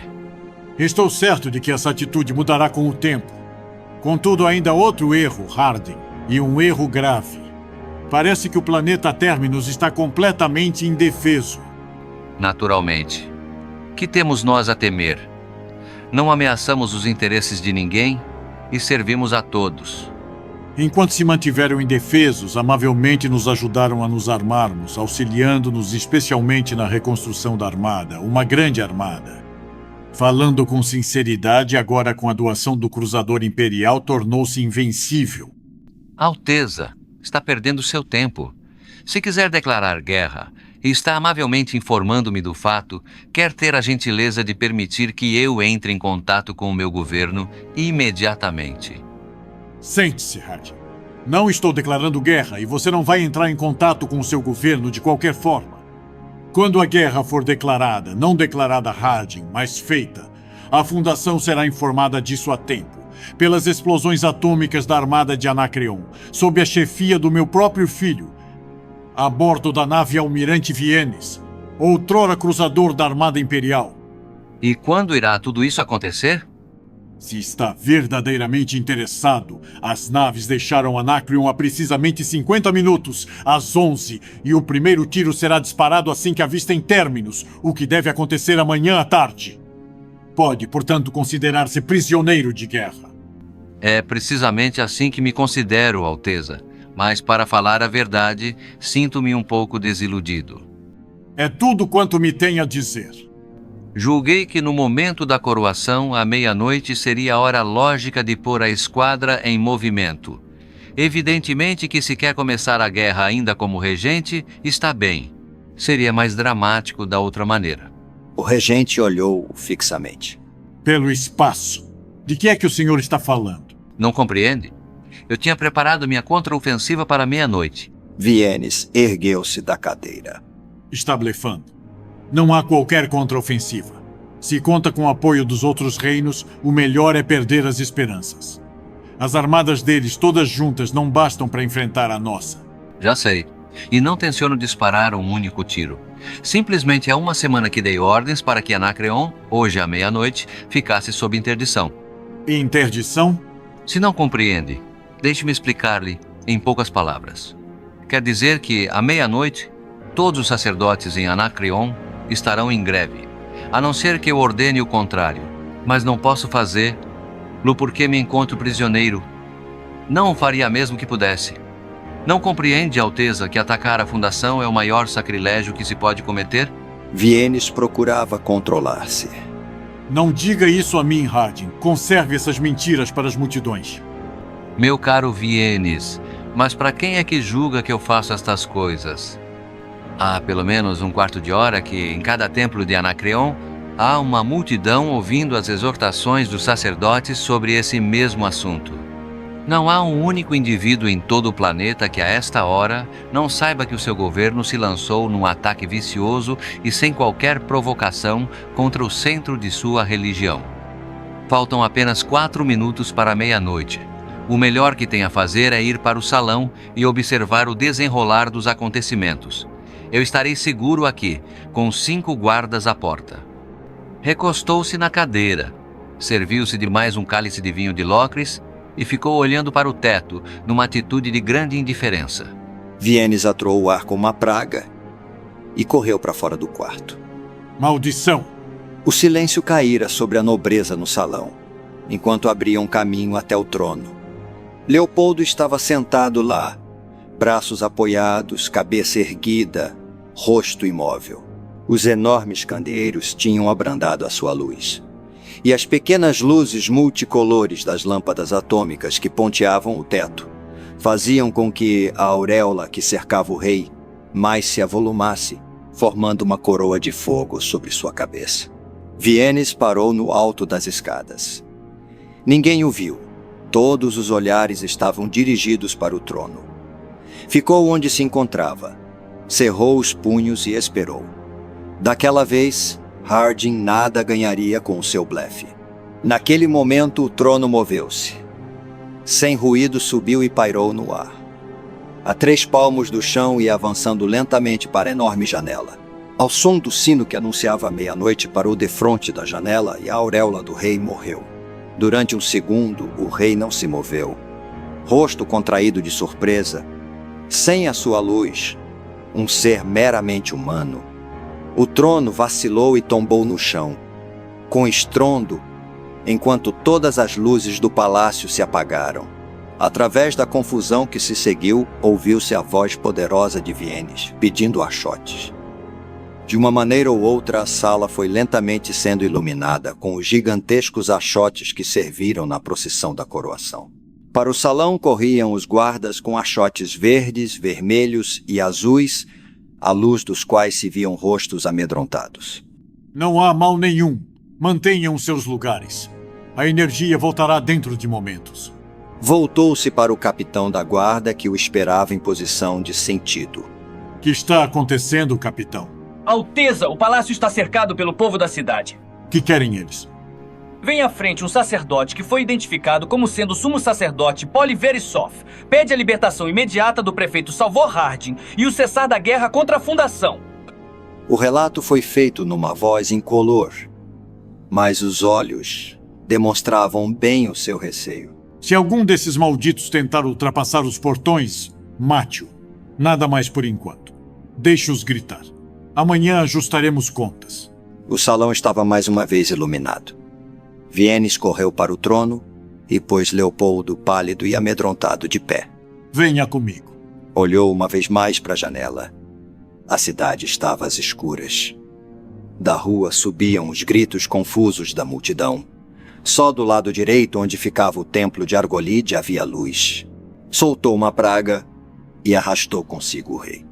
Estou certo de que essa atitude mudará com o tempo. Contudo, ainda há outro erro, Harding, e um erro grave. Parece que o planeta Terminus está completamente indefeso. Naturalmente. Que temos nós a temer? Não ameaçamos os interesses de ninguém e servimos a todos. Enquanto se mantiveram indefesos, amavelmente nos ajudaram a nos armarmos, auxiliando-nos especialmente na reconstrução da armada, uma grande armada. Falando com sinceridade, agora com a doação do cruzador imperial, tornou-se invencível. Alteza, está perdendo seu tempo. Se quiser declarar guerra e está amavelmente informando-me do fato, quer ter a gentileza de permitir que eu entre em contato com o meu governo imediatamente. Sente-se, Harding. Não estou declarando guerra e você não vai entrar em contato com o seu governo de qualquer forma. Quando a guerra for declarada, não declarada Harding, mas feita, a Fundação será informada disso a tempo, pelas explosões atômicas da armada de Anacreon, sob a chefia do meu próprio filho, a bordo da nave Almirante Vienes, outrora cruzador da Armada Imperial. E quando irá tudo isso acontecer? Se está verdadeiramente interessado, as naves deixaram Anacreon há precisamente 50 minutos, às 11, e o primeiro tiro será disparado assim que avistem términos, o que deve acontecer amanhã à tarde. Pode, portanto, considerar-se prisioneiro de guerra. É precisamente assim que me considero, Alteza. Mas, para falar a verdade, sinto-me um pouco desiludido. É tudo quanto me tem a dizer. Julguei que no momento da coroação, à meia-noite, seria a hora lógica de pôr a esquadra em movimento. Evidentemente que se quer começar a guerra ainda como regente, está bem. Seria mais dramático da outra maneira. O regente olhou fixamente. Pelo espaço. De que é que o senhor está falando? Não compreende? Eu tinha preparado minha contraofensiva para meia-noite. Vienes ergueu-se da cadeira. Está blefando. Não há qualquer contraofensiva. Se conta com o apoio dos outros reinos, o melhor é perder as esperanças. As armadas deles, todas juntas, não bastam para enfrentar a nossa. Já sei. E não tenciono disparar um único tiro. Simplesmente há uma semana que dei ordens para que Anacreon, hoje à meia-noite, ficasse sob interdição. Interdição? Se não compreende, deixe-me explicar-lhe em poucas palavras. Quer dizer que, à meia-noite, todos os sacerdotes em Anacreon estarão em greve, a não ser que eu ordene o contrário. Mas não posso fazê-lo porque me encontro prisioneiro. Não o faria mesmo que pudesse. Não compreende, Alteza, que atacar a Fundação é o maior sacrilégio que se pode cometer? Vienes procurava controlar-se. Não diga isso a mim, Harding. Conserve essas mentiras para as multidões. Meu caro Vienes, mas para quem é que julga que eu faço estas coisas? Há pelo menos um quarto de hora que, em cada templo de Anacreon, há uma multidão ouvindo as exortações dos sacerdotes sobre esse mesmo assunto. Não há um único indivíduo em todo o planeta que, a esta hora, não saiba que o seu governo se lançou num ataque vicioso e sem qualquer provocação contra o centro de sua religião. Faltam apenas 4 minutos para a meia-noite. O melhor que tem a fazer é ir para o salão e observar o desenrolar dos acontecimentos. Eu estarei seguro aqui, com 5 guardas à porta. Recostou-se na cadeira, serviu-se de mais um cálice de vinho de Locris e ficou olhando para o teto, numa atitude de grande indiferença. Vienes atroou o ar com uma praga e correu para fora do quarto. Maldição! O silêncio caíra sobre a nobreza no salão, enquanto abriam um caminho até o trono. Leopoldo estava sentado lá, braços apoiados, cabeça erguida, rosto imóvel. Os enormes candeeiros tinham abrandado a sua luz, e as pequenas luzes multicolores das lâmpadas atômicas que ponteavam o teto faziam com que a auréola que cercava o rei mais se avolumasse, formando uma coroa de fogo sobre sua cabeça. Vienes parou no alto das escadas. Ninguém o viu. Todos os olhares estavam dirigidos para o trono. Ficou onde se encontrava, cerrou os punhos e esperou. Daquela vez, Harding nada ganharia com o seu blefe. Naquele momento, o trono moveu-se. Sem ruído, subiu e pairou no ar. A 3 palmos do chão e avançando lentamente para a enorme janela. Ao som do sino que anunciava a meia-noite, parou defronte da janela e a auréola do rei morreu. Durante um segundo, o rei não se moveu. Rosto contraído de surpresa, sem a sua luz, um ser meramente humano. O trono vacilou e tombou no chão, com estrondo, enquanto todas as luzes do palácio se apagaram. Através da confusão que se seguiu, ouviu-se a voz poderosa de Vienes, pedindo achotes. De uma maneira ou outra, a sala foi lentamente sendo iluminada com os gigantescos achotes que serviram na procissão da coroação. Para o salão corriam os guardas com achotes verdes, vermelhos e azuis, à luz dos quais se viam rostos amedrontados. Não há mal nenhum. Mantenham seus lugares. A energia voltará dentro de momentos. Voltou-se para o capitão da guarda, que o esperava em posição de sentido. O que está acontecendo, capitão? Alteza, o palácio está cercado pelo povo da cidade. O que querem eles? Vem à frente um sacerdote que foi identificado como sendo o sumo sacerdote Poliverisov. Pede a libertação imediata do prefeito Salvor Harding e o cessar da guerra contra a fundação. O relato foi feito numa voz incolor, mas os olhos demonstravam bem o seu receio. Se algum desses malditos tentar ultrapassar os portões, mate-o. Nada mais por enquanto. Deixe-os gritar. Amanhã ajustaremos contas. O salão estava mais uma vez iluminado. Vienes correu para o trono e pôs Leopoldo pálido e amedrontado de pé. Venha comigo. Olhou uma vez mais para a janela. A cidade estava às escuras. Da rua subiam os gritos confusos da multidão. Só do lado direito, onde ficava o templo de Argolide, havia luz. Soltou uma praga e arrastou consigo o rei.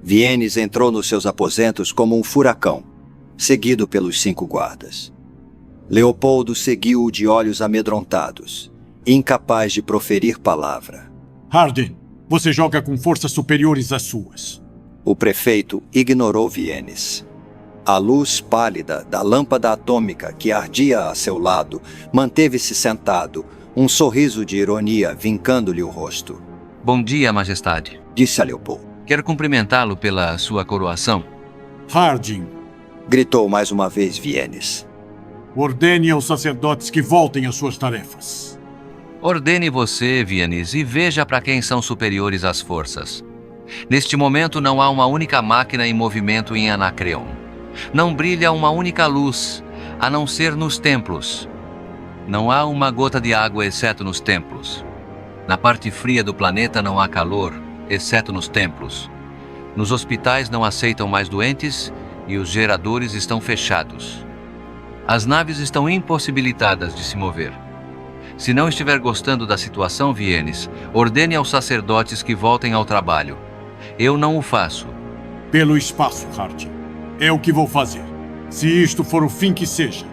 Vienes entrou nos seus aposentos como um furacão, seguido pelos 5 guardas. Leopoldo seguiu-o de olhos amedrontados, incapaz de proferir palavra. Harding, você joga com forças superiores às suas. O prefeito ignorou Vienes. A luz pálida da lâmpada atômica que ardia a seu lado manteve-se sentado, um sorriso de ironia vincando-lhe o rosto. Bom dia, majestade. Disse a Leopoldo. Quero cumprimentá-lo pela sua coroação. Harding, gritou mais uma vez Vienes. Ordene aos sacerdotes que voltem às suas tarefas. Ordene você, Vienes, e veja para quem são superiores as forças. Neste momento não há uma única máquina em movimento em Anacreon. Não brilha uma única luz, a não ser nos templos. Não há uma gota de água, exceto nos templos. Na parte fria do planeta não há calor, exceto nos templos. Nos hospitais não aceitam mais doentes e os geradores estão fechados. As naves estão impossibilitadas de se mover. Se não estiver gostando da situação, Vienes, ordene aos sacerdotes que voltem ao trabalho. Eu não o faço. Pelo espaço, Harding. É o que vou fazer. Se isto for o fim que seja,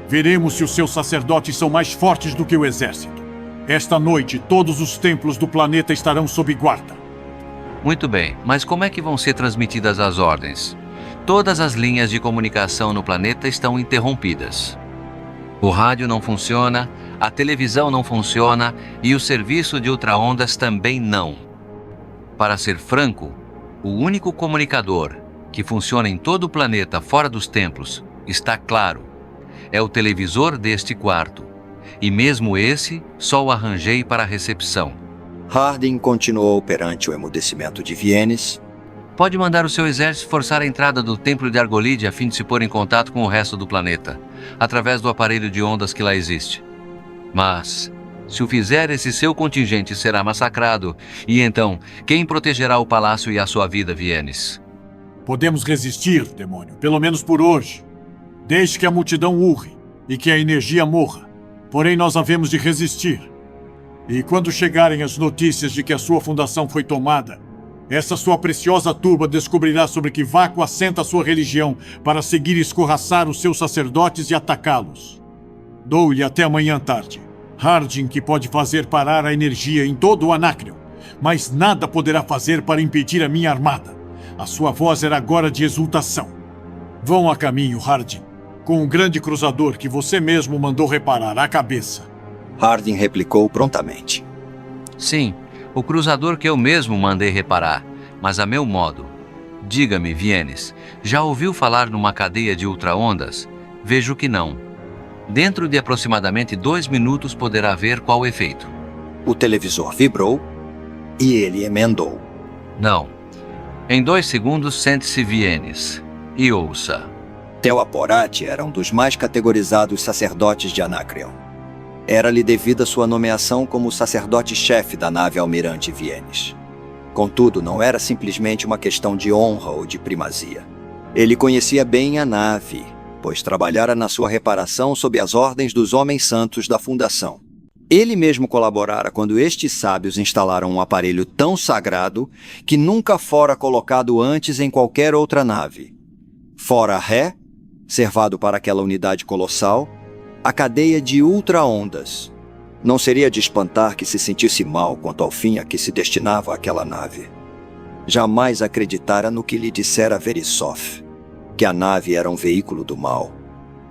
veremos se os seus sacerdotes são mais fortes do que o exército. Esta noite, todos os templos do planeta estarão sob guarda. Muito bem, mas como é que vão ser transmitidas as ordens? Todas as linhas de comunicação no planeta estão interrompidas. O rádio não funciona, a televisão não funciona e o serviço de ultraondas também não. Para ser franco, o único comunicador que funciona em todo o planeta fora dos templos, está claro, é o televisor deste quarto. E mesmo esse, só o arranjei para a recepção. Harding continuou perante o emudecimento de Vienes. Pode mandar o seu exército forçar a entrada do templo de Argolide a fim de se pôr em contato com o resto do planeta, através do aparelho de ondas que lá existe. Mas, se o fizer, esse seu contingente será massacrado, e então, quem protegerá o palácio e a sua vida, Vienes? Podemos resistir, demônio, pelo menos por hoje. Deixe que a multidão urre e que a energia morra. Porém, nós havemos de resistir. E quando chegarem as notícias de que a sua fundação foi tomada, essa sua preciosa turba descobrirá sobre que vácuo assenta a sua religião para seguir escorraçar os seus sacerdotes e atacá-los. Dou-lhe até amanhã tarde. Harding que pode fazer parar a energia em todo o Anacreon, mas nada poderá fazer para impedir a minha armada. A sua voz era agora de exultação. Vão a caminho, Harding, com o grande cruzador que você mesmo mandou reparar à cabeça. Harding replicou prontamente. Sim, o cruzador que eu mesmo mandei reparar, mas a meu modo. Diga-me, Vienes, já ouviu falar numa cadeia de ultraondas? Vejo que não. Dentro de aproximadamente 2 minutos poderá ver qual o efeito. O televisor vibrou e ele emendou. Não. Em 2 segundos sente-se Vienes e ouça. Tel Aporate era um dos mais categorizados sacerdotes de Anacreon. Era-lhe devida sua nomeação como sacerdote-chefe da nave Almirante Viennes. Contudo, não era simplesmente uma questão de honra ou de primazia. Ele conhecia bem a nave, pois trabalhara na sua reparação sob as ordens dos homens santos da Fundação. Ele mesmo colaborara quando estes sábios instalaram um aparelho tão sagrado que nunca fora colocado antes em qualquer outra nave. Fora Ré, servado para aquela unidade colossal, a cadeia de ultra-ondas. Não seria de espantar que se sentisse mal quanto ao fim a que se destinava aquela nave. Jamais acreditara no que lhe dissera Verisov, que a nave era um veículo do mal,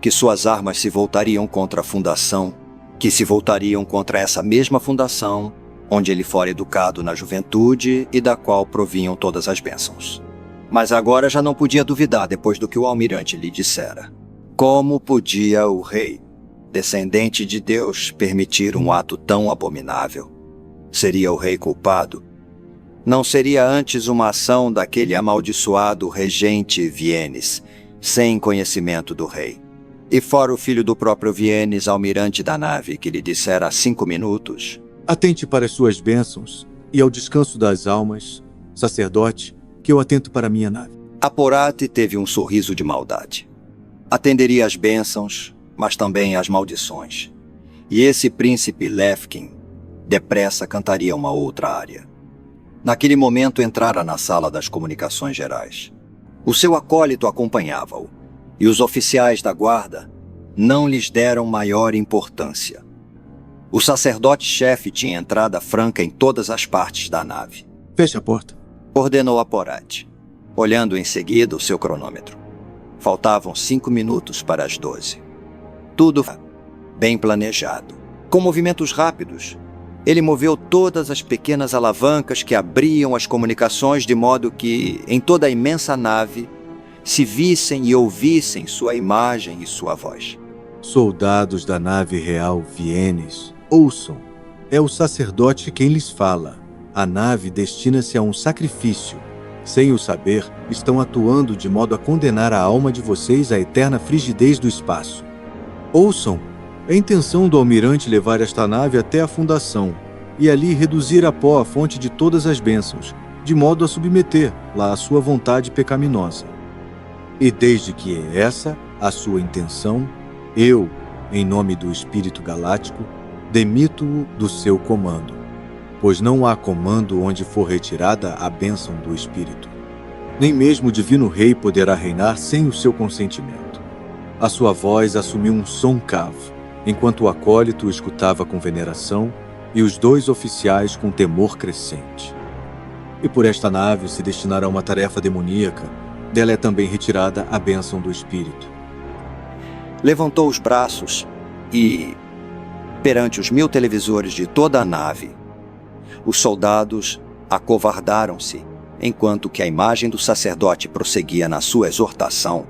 que suas armas se voltariam contra a Fundação, que se voltariam contra essa mesma Fundação, onde ele fora educado na juventude e da qual provinham todas as bênçãos. Mas agora já não podia duvidar depois do que o almirante lhe dissera. Como podia o rei, descendente de Deus, permitir um ato tão abominável? Seria o rei culpado? Não seria antes uma ação daquele amaldiçoado regente Viennes, sem conhecimento do rei? E fora o filho do próprio Viennes, almirante da nave, que lhe dissera há 5 minutos: Atente para as suas bênçãos e ao descanso das almas, sacerdote, que eu atento para minha nave. Aporate teve um sorriso de maldade. Atenderia às bênçãos, mas também às maldições. E esse príncipe Lefkin depressa cantaria uma outra área. Naquele momento entrara na sala das comunicações gerais. O seu acólito acompanhava-o, e os oficiais da guarda não lhes deram maior importância. O sacerdote-chefe tinha entrada franca em todas as partes da nave. Feche a porta, ordenou Aporate, olhando em seguida o seu cronômetro. Faltavam 5 minutos para as 12. Tudo bem planejado. Com movimentos rápidos, ele moveu todas as pequenas alavancas que abriam as comunicações de modo que, em toda a imensa nave, se vissem e ouvissem sua imagem e sua voz. Soldados da nave real Viennes, ouçam. É o sacerdote quem lhes fala. A nave destina-se a um sacrifício. Sem o saber, estão atuando de modo a condenar a alma de vocês à eterna frigidez do espaço. Ouçam. É a intenção do almirante levar esta nave até a Fundação e ali reduzir a pó a fonte de todas as bênçãos, de modo a submeter-la à sua vontade pecaminosa. E desde que é essa a sua intenção, eu, em nome do Espírito Galáctico, demito-o do seu comando, pois não há comando onde for retirada a bênção do Espírito. Nem mesmo o Divino Rei poderá reinar sem o seu consentimento. A sua voz assumiu um som cavo, enquanto o acólito o escutava com veneração e os 2 oficiais com temor crescente. E por esta nave se destinará uma tarefa demoníaca. Dela é também retirada a bênção do Espírito. Levantou os braços e, perante os 1000 televisores de toda a nave, os soldados acovardaram-se, enquanto que a imagem do sacerdote prosseguia na sua exortação.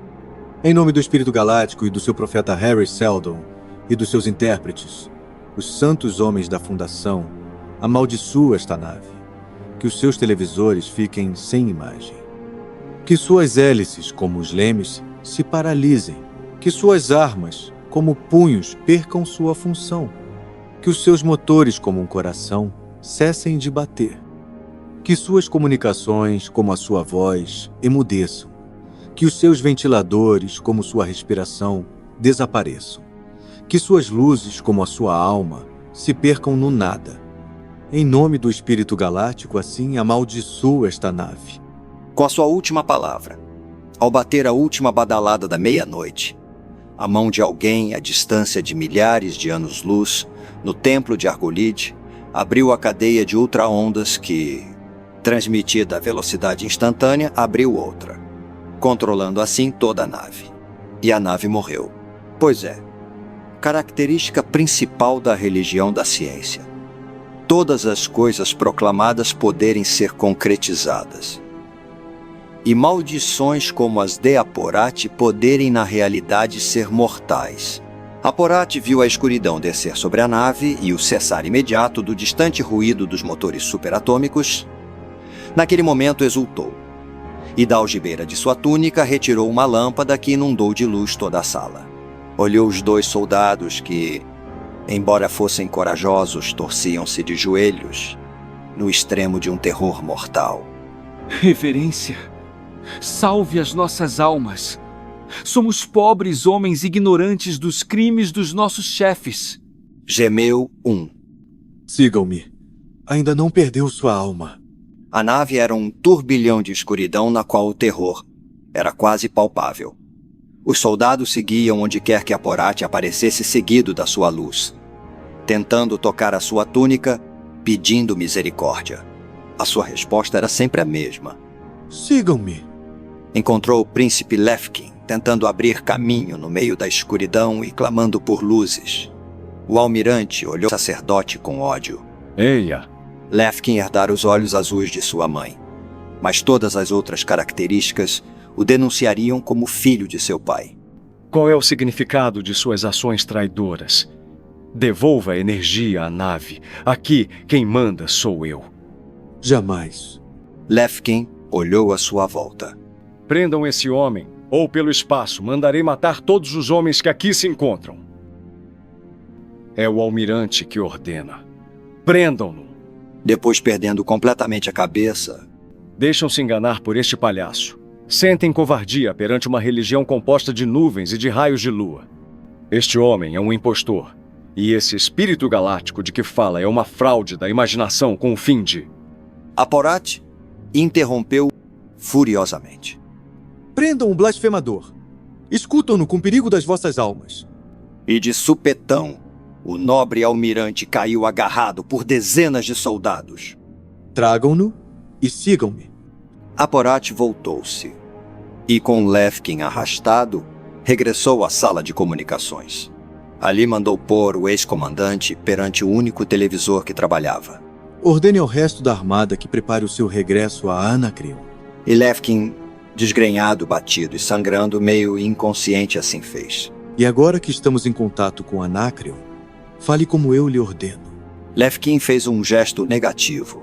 Em nome do Espírito Galáctico e do seu profeta Harry Seldon e dos seus intérpretes, os santos homens da Fundação, amaldiçoa esta nave, que os seus televisores fiquem sem imagem. Que suas hélices, como os lemes, se paralisem. Que suas armas, como punhos, percam sua função. Que os seus motores, como um coração, cessem de bater. Que suas comunicações, como a sua voz, emudeçam. Que os seus ventiladores, como sua respiração, desapareçam. Que suas luzes, como a sua alma, se percam no nada. Em nome do Espírito Galáctico, assim, amaldiçoa esta nave. Com a sua última palavra, ao bater a última badalada da meia-noite, a mão de alguém à distância de milhares de anos-luz, no templo de Argolide, abriu a cadeia de ultra-ondas que, transmitida a velocidade instantânea, abriu outra, controlando assim toda a nave. E a nave morreu. Pois é, característica principal da religião da ciência. Todas as coisas proclamadas poderem ser concretizadas. E maldições como as de Aporate poderem na realidade ser mortais. Aporate viu a escuridão descer sobre a nave e o cessar imediato do distante ruído dos motores superatômicos. Naquele momento exultou, e da algibeira de sua túnica retirou uma lâmpada que inundou de luz toda a sala. Olhou os 2 soldados que, Embora fossem corajosos, torciam-se de joelhos, no extremo de um terror mortal. Reverência, salve as nossas almas. Somos pobres homens ignorantes dos crimes dos nossos chefes. Gemeu um. Sigam-me. Ainda não perdeu sua alma. A nave era um turbilhão de escuridão na qual o terror era quase palpável. Os soldados seguiam onde quer que Aporate aparecesse seguido da sua luz, tentando tocar a sua túnica, pedindo misericórdia. A sua resposta era sempre a mesma. Sigam-me. Encontrou o príncipe Lefkin, tentando abrir caminho no meio da escuridão e clamando por luzes. O almirante olhou o sacerdote com ódio. Eia! Lefkin herdara os olhos azuis de sua mãe, mas todas as outras características o denunciariam como filho de seu pai. Qual é o significado de suas ações traidoras? Devolva a energia à nave. Aqui, quem manda sou eu. Jamais. Lefkin olhou à sua volta. Prendam esse homem, ou pelo espaço mandarei matar todos os homens que aqui se encontram. É o almirante que ordena. Prendam-no. Depois, perdendo completamente a cabeça... Deixam-se enganar por este palhaço. Sentem covardia perante uma religião composta de nuvens e de raios de lua. Este homem é um impostor. E esse espírito galáctico de que fala é uma fraude da imaginação com o fim de... Aporate interrompeu furiosamente. Prendam o blasfemador. Escutam-no com perigo das vossas almas. E de supetão, o nobre almirante caiu agarrado por dezenas de soldados. Tragam-no e sigam-me. Aporate voltou-se e, com Lefkin arrastado, regressou à sala de comunicações. Ali mandou pôr o ex-comandante perante o único televisor que trabalhava. Ordene ao resto da armada que prepare o seu regresso a Anacreon. E Lefkin, desgrenhado, batido e sangrando, meio inconsciente, assim fez. E agora que estamos em contato com Anacreon, fale como eu lhe ordeno. Lefkin fez um gesto negativo,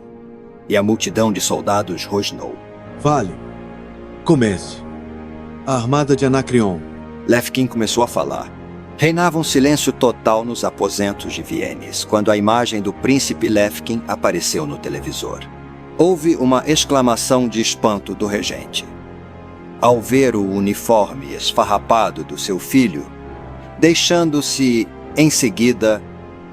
e a multidão de soldados rosnou. Vale. Comece. A armada de Anacreon. Lefkin começou a falar. Reinava um silêncio total nos aposentos de Vienes, quando a imagem do príncipe Lefkin apareceu no televisor. Houve uma exclamação de espanto do regente. Ao ver o uniforme esfarrapado do seu filho, deixando-se, em seguida,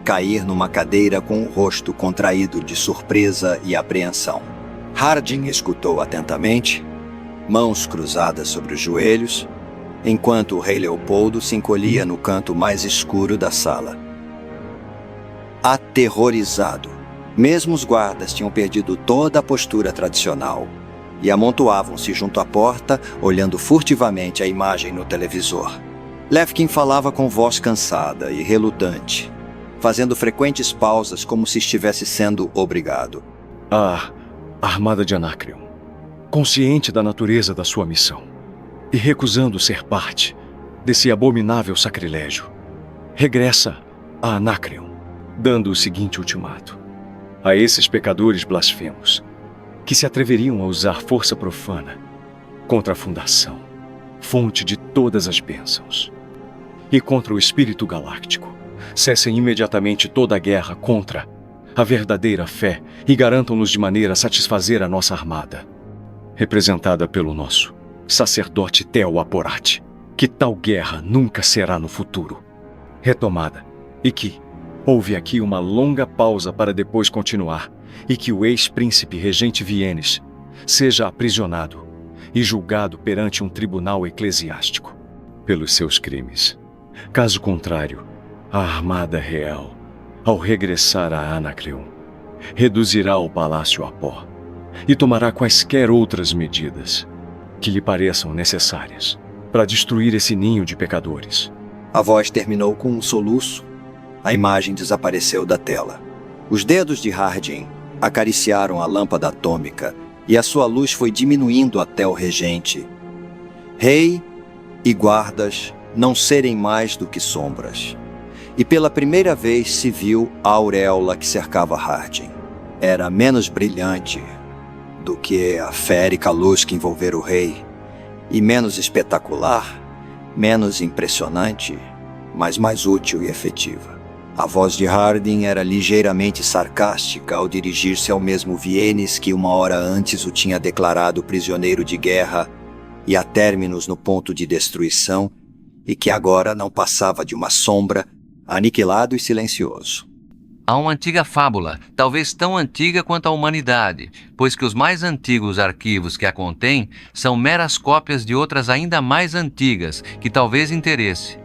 cair numa cadeira com o rosto contraído de surpresa e apreensão. Hardin escutou atentamente, mãos cruzadas sobre os joelhos, enquanto o rei Leopoldo se encolhia no canto mais escuro da sala. Aterrorizado, mesmo os guardas tinham perdido toda a postura tradicional e amontoavam-se junto à porta, olhando furtivamente a imagem no televisor. Lefkin falava com voz cansada e relutante, fazendo frequentes pausas como se estivesse sendo obrigado. A armada de Anacreon, consciente da natureza da sua missão e recusando ser parte desse abominável sacrilégio, regressa a Anacreon, dando o seguinte ultimato a esses pecadores blasfemos que se atreveriam a usar força profana contra a Fundação, fonte de todas as bênçãos, e contra o espírito galáctico. Cessem imediatamente toda a guerra contra a verdadeira fé e garantam-nos de maneira a satisfazer a nossa armada, representada pelo nosso sacerdote Tel Aporate, que tal guerra nunca será no futuro retomada, e que houve aqui uma longa pausa para depois continuar, e que o ex-príncipe regente Vienes seja aprisionado e julgado perante um tribunal eclesiástico pelos seus crimes. Caso contrário, a armada real, ao regressar a Anacreon, reduzirá o palácio a pó e tomará quaisquer outras medidas que lhe pareçam necessárias para destruir esse ninho de pecadores. A voz terminou com um soluço. A imagem desapareceu da tela. Os dedos de Hardin acariciaram a lâmpada atômica e a sua luz foi diminuindo até o regente. Rei e guardas não serem mais do que sombras. E pela primeira vez se viu a auréola que cercava Hardin. Era menos brilhante do que a férica luz que envolvera o rei, e menos espetacular, menos impressionante, mas mais útil e efetiva. A voz de Harding era ligeiramente sarcástica ao dirigir-se ao mesmo Vienes que uma hora antes o tinha declarado prisioneiro de guerra e a términos no ponto de destruição, e que agora não passava de uma sombra, aniquilado e silencioso. Há uma antiga fábula, talvez tão antiga quanto a humanidade, pois que os mais antigos arquivos que a contêm são meras cópias de outras ainda mais antigas, que talvez interesse.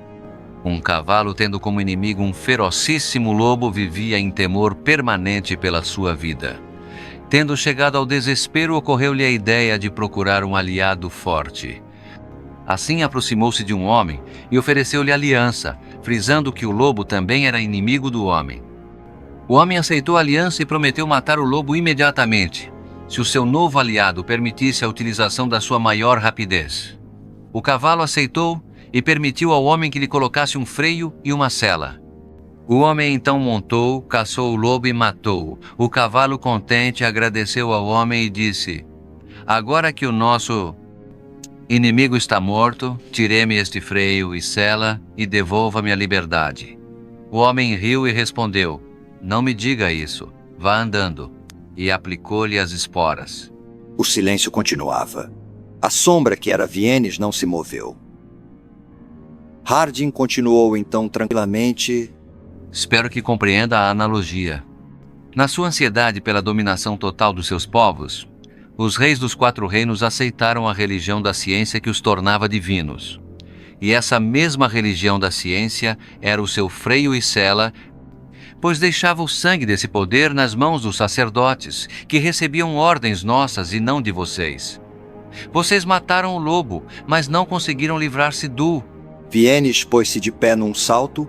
Um cavalo tendo como inimigo um ferocíssimo lobo vivia em temor permanente pela sua vida. Tendo chegado ao desespero, ocorreu-lhe a ideia de procurar um aliado forte. Assim aproximou-se de um homem e ofereceu-lhe aliança, frisando que o lobo também era inimigo do homem. O homem aceitou a aliança e prometeu matar o lobo imediatamente, se o seu novo aliado permitisse a utilização da sua maior rapidez. O cavalo aceitou e permitiu ao homem que lhe colocasse um freio e uma sela. O homem então montou, caçou o lobo e matou-o. O cavalo, contente, agradeceu ao homem e disse: "Agora que o nosso inimigo está morto, tire-me este freio e sela e devolva-me a liberdade." O homem riu e respondeu: "Não me diga isso. Vá andando." E aplicou-lhe as esporas. O silêncio continuava. A sombra que era Vienes não se moveu. Harding continuou então tranquilamente: "Espero que compreenda a analogia. Na sua ansiedade pela dominação total dos seus povos, os reis dos 4 reinos aceitaram a religião da ciência que os tornava divinos. E essa mesma religião da ciência era o seu freio e sela, pois deixava o sangue desse poder nas mãos dos sacerdotes, que recebiam ordens nossas e não de vocês. Vocês mataram o lobo, mas não conseguiram livrar-se do..." Vienes pôs-se de pé num salto,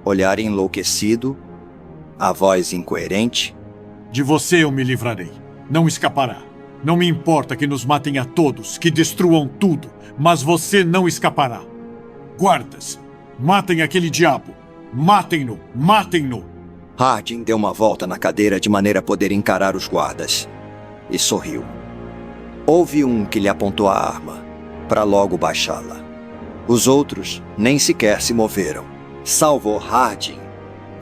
olhar enlouquecido, a voz incoerente: "De você eu me livrarei. Não escapará. Não me importa que nos matem a todos, que destruam tudo, mas você não escapará. Guardas, matem aquele diabo. Matem-no! Matem-no!" Harding deu uma volta na cadeira de maneira a poder encarar os guardas. E sorriu. Houve um que lhe apontou a arma, para logo baixá-la. Os outros nem sequer se moveram, salvo Harding,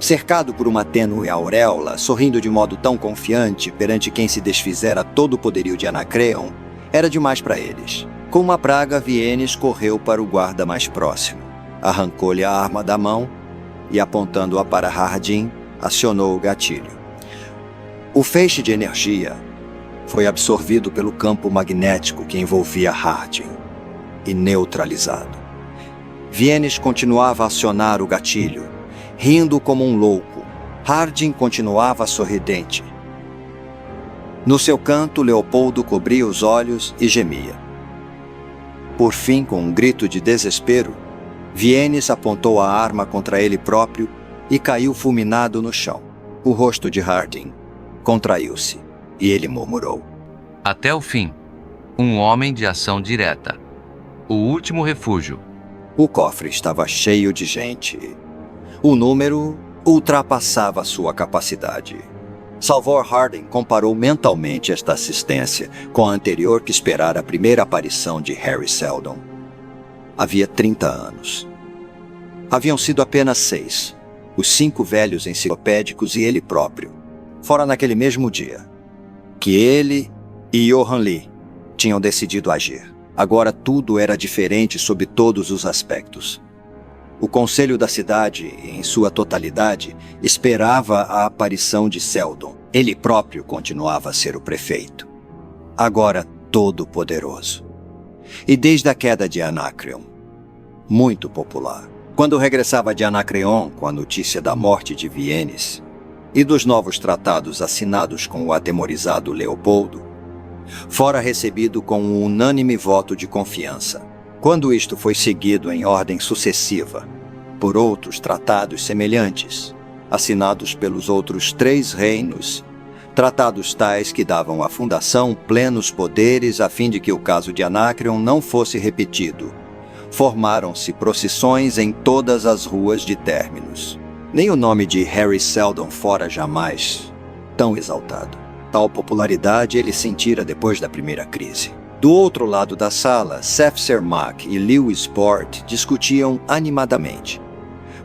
cercado por uma tênue auréola, sorrindo de modo tão confiante perante quem se desfizera todo o poderio de Anacreon, era demais para eles. Com uma praga, Vienes correu para o guarda mais próximo, arrancou-lhe a arma da mão e, apontando-a para Harding, acionou o gatilho. O feixe de energia foi absorvido pelo campo magnético que envolvia Harding e neutralizado. Vienes continuava a acionar o gatilho, rindo como um louco. Harding continuava sorridente. No seu canto, Leopoldo cobria os olhos e gemia. Por fim, com um grito de desespero, Vienes apontou a arma contra ele próprio e caiu fulminado no chão. O rosto de Harding contraiu-se e ele murmurou: "Até o fim. Um homem de ação direta. O último refúgio." O cofre estava cheio de gente. O número ultrapassava sua capacidade. Salvor Harding comparou mentalmente esta assistência com a anterior que esperara a primeira aparição de Harry Seldon. Havia 30 anos. Haviam sido apenas 6, os 5 velhos enciclopédicos e ele próprio, fora naquele mesmo dia, que ele e Johann Lee tinham decidido agir. Agora tudo era diferente sob todos os aspectos. O conselho da cidade, em sua totalidade, esperava a aparição de Seldon. Ele próprio continuava a ser o prefeito, agora todo-poderoso. E desde a queda de Anacreon, muito popular. Quando regressava de Anacreon com a notícia da morte de Vienes e dos novos tratados assinados com o atemorizado Leopoldo, fora recebido com um unânime voto de confiança. Quando isto foi seguido em ordem sucessiva por outros tratados semelhantes, assinados pelos outros 3 reinos, tratados tais que davam à fundação plenos poderes a fim de que o caso de Anacreon não fosse repetido, formaram-se procissões em todas as ruas de Términos. Nem o nome de Harry Seldon fora jamais tão exaltado. Tal popularidade ele sentira depois da primeira crise. Do outro lado da sala, Seth Cermak e Lewis Bort discutiam animadamente.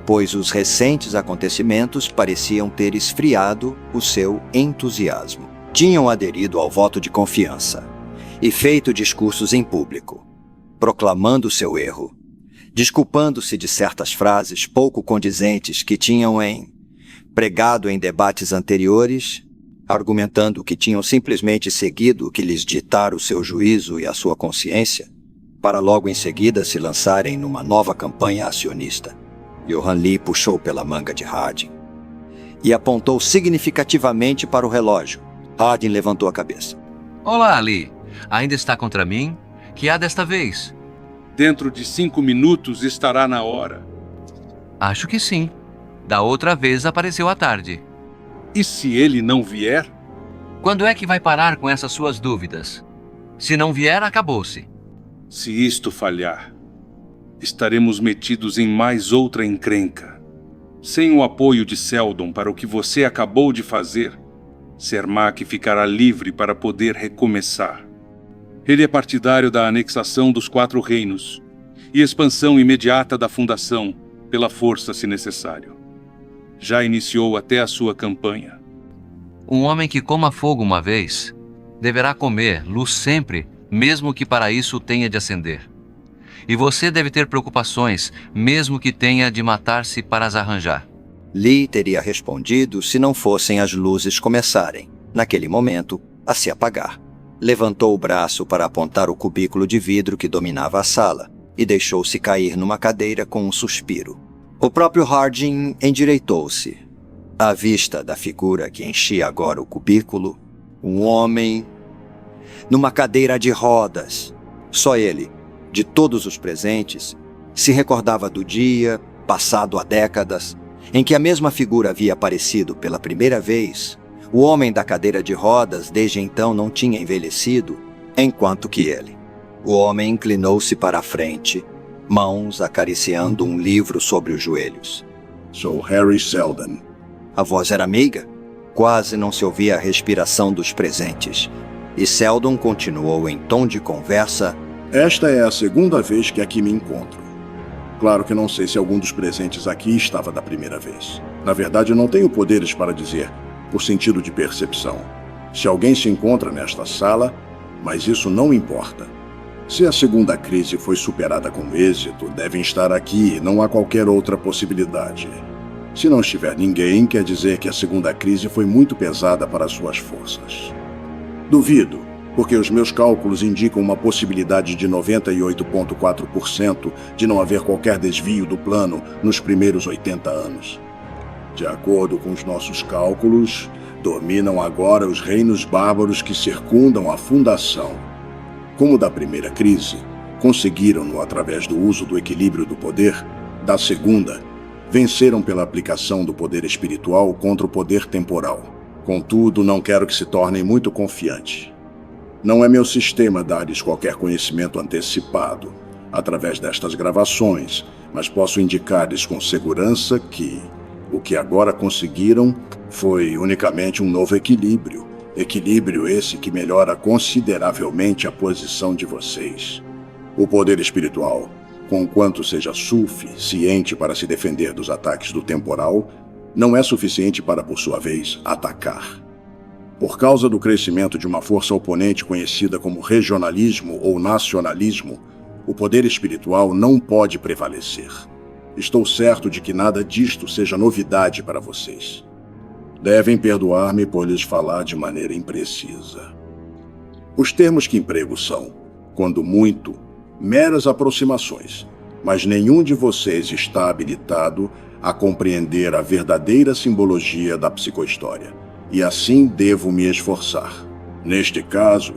pois os recentes acontecimentos pareciam ter esfriado o seu entusiasmo. Tinham aderido ao voto de confiança e feito discursos em público, proclamando seu erro, desculpando-se de certas frases pouco condizentes que tinham pregado em debates anteriores, argumentando que tinham simplesmente seguido o que lhes ditara o seu juízo e a sua consciência, para logo em seguida se lançarem numa nova campanha acionista. Johann Lee puxou pela manga de Harding e apontou significativamente para o relógio. Harding levantou a cabeça. Olá, Lee. Ainda está contra mim? Que há desta vez? Dentro de 5 minutos estará na hora. Acho que sim. Da outra vez apareceu à tarde. E se ele não vier? Quando é que vai parar com essas suas dúvidas? Se não vier, acabou-se. Se isto falhar, estaremos metidos em mais outra encrenca. Sem o apoio de Seldon para o que você acabou de fazer, Cermak ficará livre para poder recomeçar. Ele é partidário da anexação dos 4 reinos e expansão imediata da Fundação, pela força se necessário. Já iniciou até a sua campanha. Um homem que coma fogo uma vez, deverá comer luz sempre, mesmo que para isso tenha de acender. E você deve ter preocupações, mesmo que tenha de matar-se para as arranjar. Lee teria respondido se não fossem as luzes começarem, naquele momento, a se apagar. Levantou o braço para apontar o cubículo de vidro que dominava a sala e deixou-se cair numa cadeira com um suspiro. O próprio Harding endireitou-se. À vista da figura que enchia agora o cubículo, um homem numa cadeira de rodas. Só ele, de todos os presentes, se recordava do dia, passado há décadas, em que a mesma figura havia aparecido pela primeira vez. O homem da cadeira de rodas desde então não tinha envelhecido, enquanto que ele. O homem inclinou-se para a frente, mãos acariciando um livro sobre os joelhos. Sou Harry Seldon. A voz era meiga. Quase não se ouvia a respiração dos presentes. E Seldon continuou em tom de conversa. Esta é a segunda vez que aqui me encontro. Claro que não sei se algum dos presentes aqui estava da primeira vez. Na verdade, não tenho poderes para dizer, por sentido de percepção, se alguém se encontra nesta sala, mas isso não importa. Se a segunda crise foi superada com êxito, devem estar aqui e não há qualquer outra possibilidade. Se não estiver ninguém, quer dizer que a segunda crise foi muito pesada para suas forças. Duvido, porque os meus cálculos indicam uma possibilidade de 98,4% de não haver qualquer desvio do plano nos primeiros 80 anos. De acordo com os nossos cálculos, dominam agora os reinos bárbaros que circundam a Fundação. Como da primeira crise, conseguiram-no através do uso do equilíbrio do poder, da segunda, venceram pela aplicação do poder espiritual contra o poder temporal. Contudo, não quero que se tornem muito confiantes. Não é meu sistema dar-lhes qualquer conhecimento antecipado, através destas gravações, mas posso indicar-lhes com segurança que o que agora conseguiram foi unicamente um novo equilíbrio. Equilíbrio esse que melhora consideravelmente a posição de vocês. O poder espiritual, conquanto seja suficiente para se defender dos ataques do temporal, não é suficiente para, por sua vez, atacar. Por causa do crescimento de uma força oponente conhecida como regionalismo ou nacionalismo, o poder espiritual não pode prevalecer. Estou certo de que nada disto seja novidade para vocês. Devem perdoar-me por lhes falar de maneira imprecisa. Os termos que emprego são, quando muito, meras aproximações, mas nenhum de vocês está habilitado a compreender a verdadeira simbologia da psicohistória, e assim devo me esforçar. Neste caso,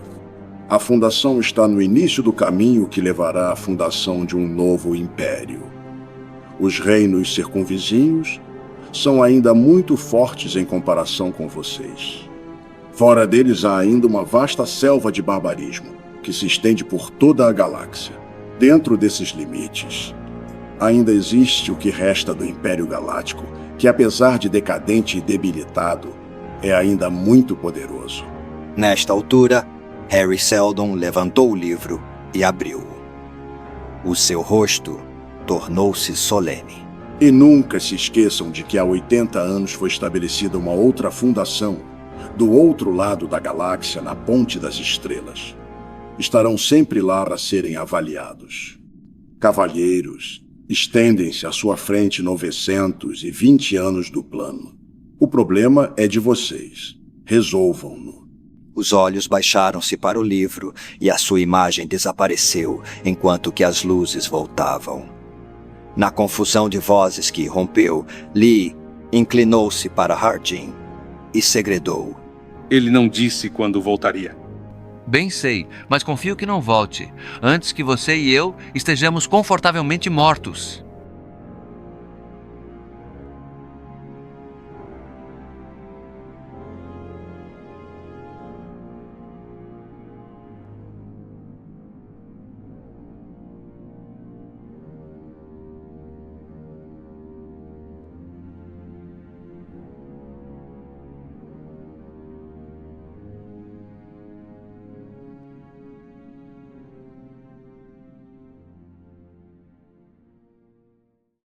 a Fundação está no início do caminho que levará à fundação de um novo império. Os reinos circunvizinhos são ainda muito fortes em comparação com vocês. Fora deles há ainda uma vasta selva de barbarismo que se estende por toda a galáxia. Dentro desses limites, ainda existe o que resta do Império Galáctico, que apesar de decadente e debilitado, é ainda muito poderoso. Nesta altura, Harry Seldon levantou o livro e abriu-o. O seu rosto tornou-se solene. E nunca se esqueçam de que há 80 anos foi estabelecida uma outra fundação, do outro lado da galáxia, na Ponte das Estrelas. Estarão sempre lá para serem avaliados. Cavalheiros, estendem-se à sua frente 920 anos do plano. O problema é de vocês. Resolvam-no. Os olhos baixaram-se para o livro e a sua imagem desapareceu enquanto que as luzes voltavam. Na confusão de vozes que irrompeu, Lee inclinou-se para Hardin e segredou. Ele não disse quando voltaria. Bem sei, mas confio que não volte, antes que você e eu estejamos confortavelmente mortos.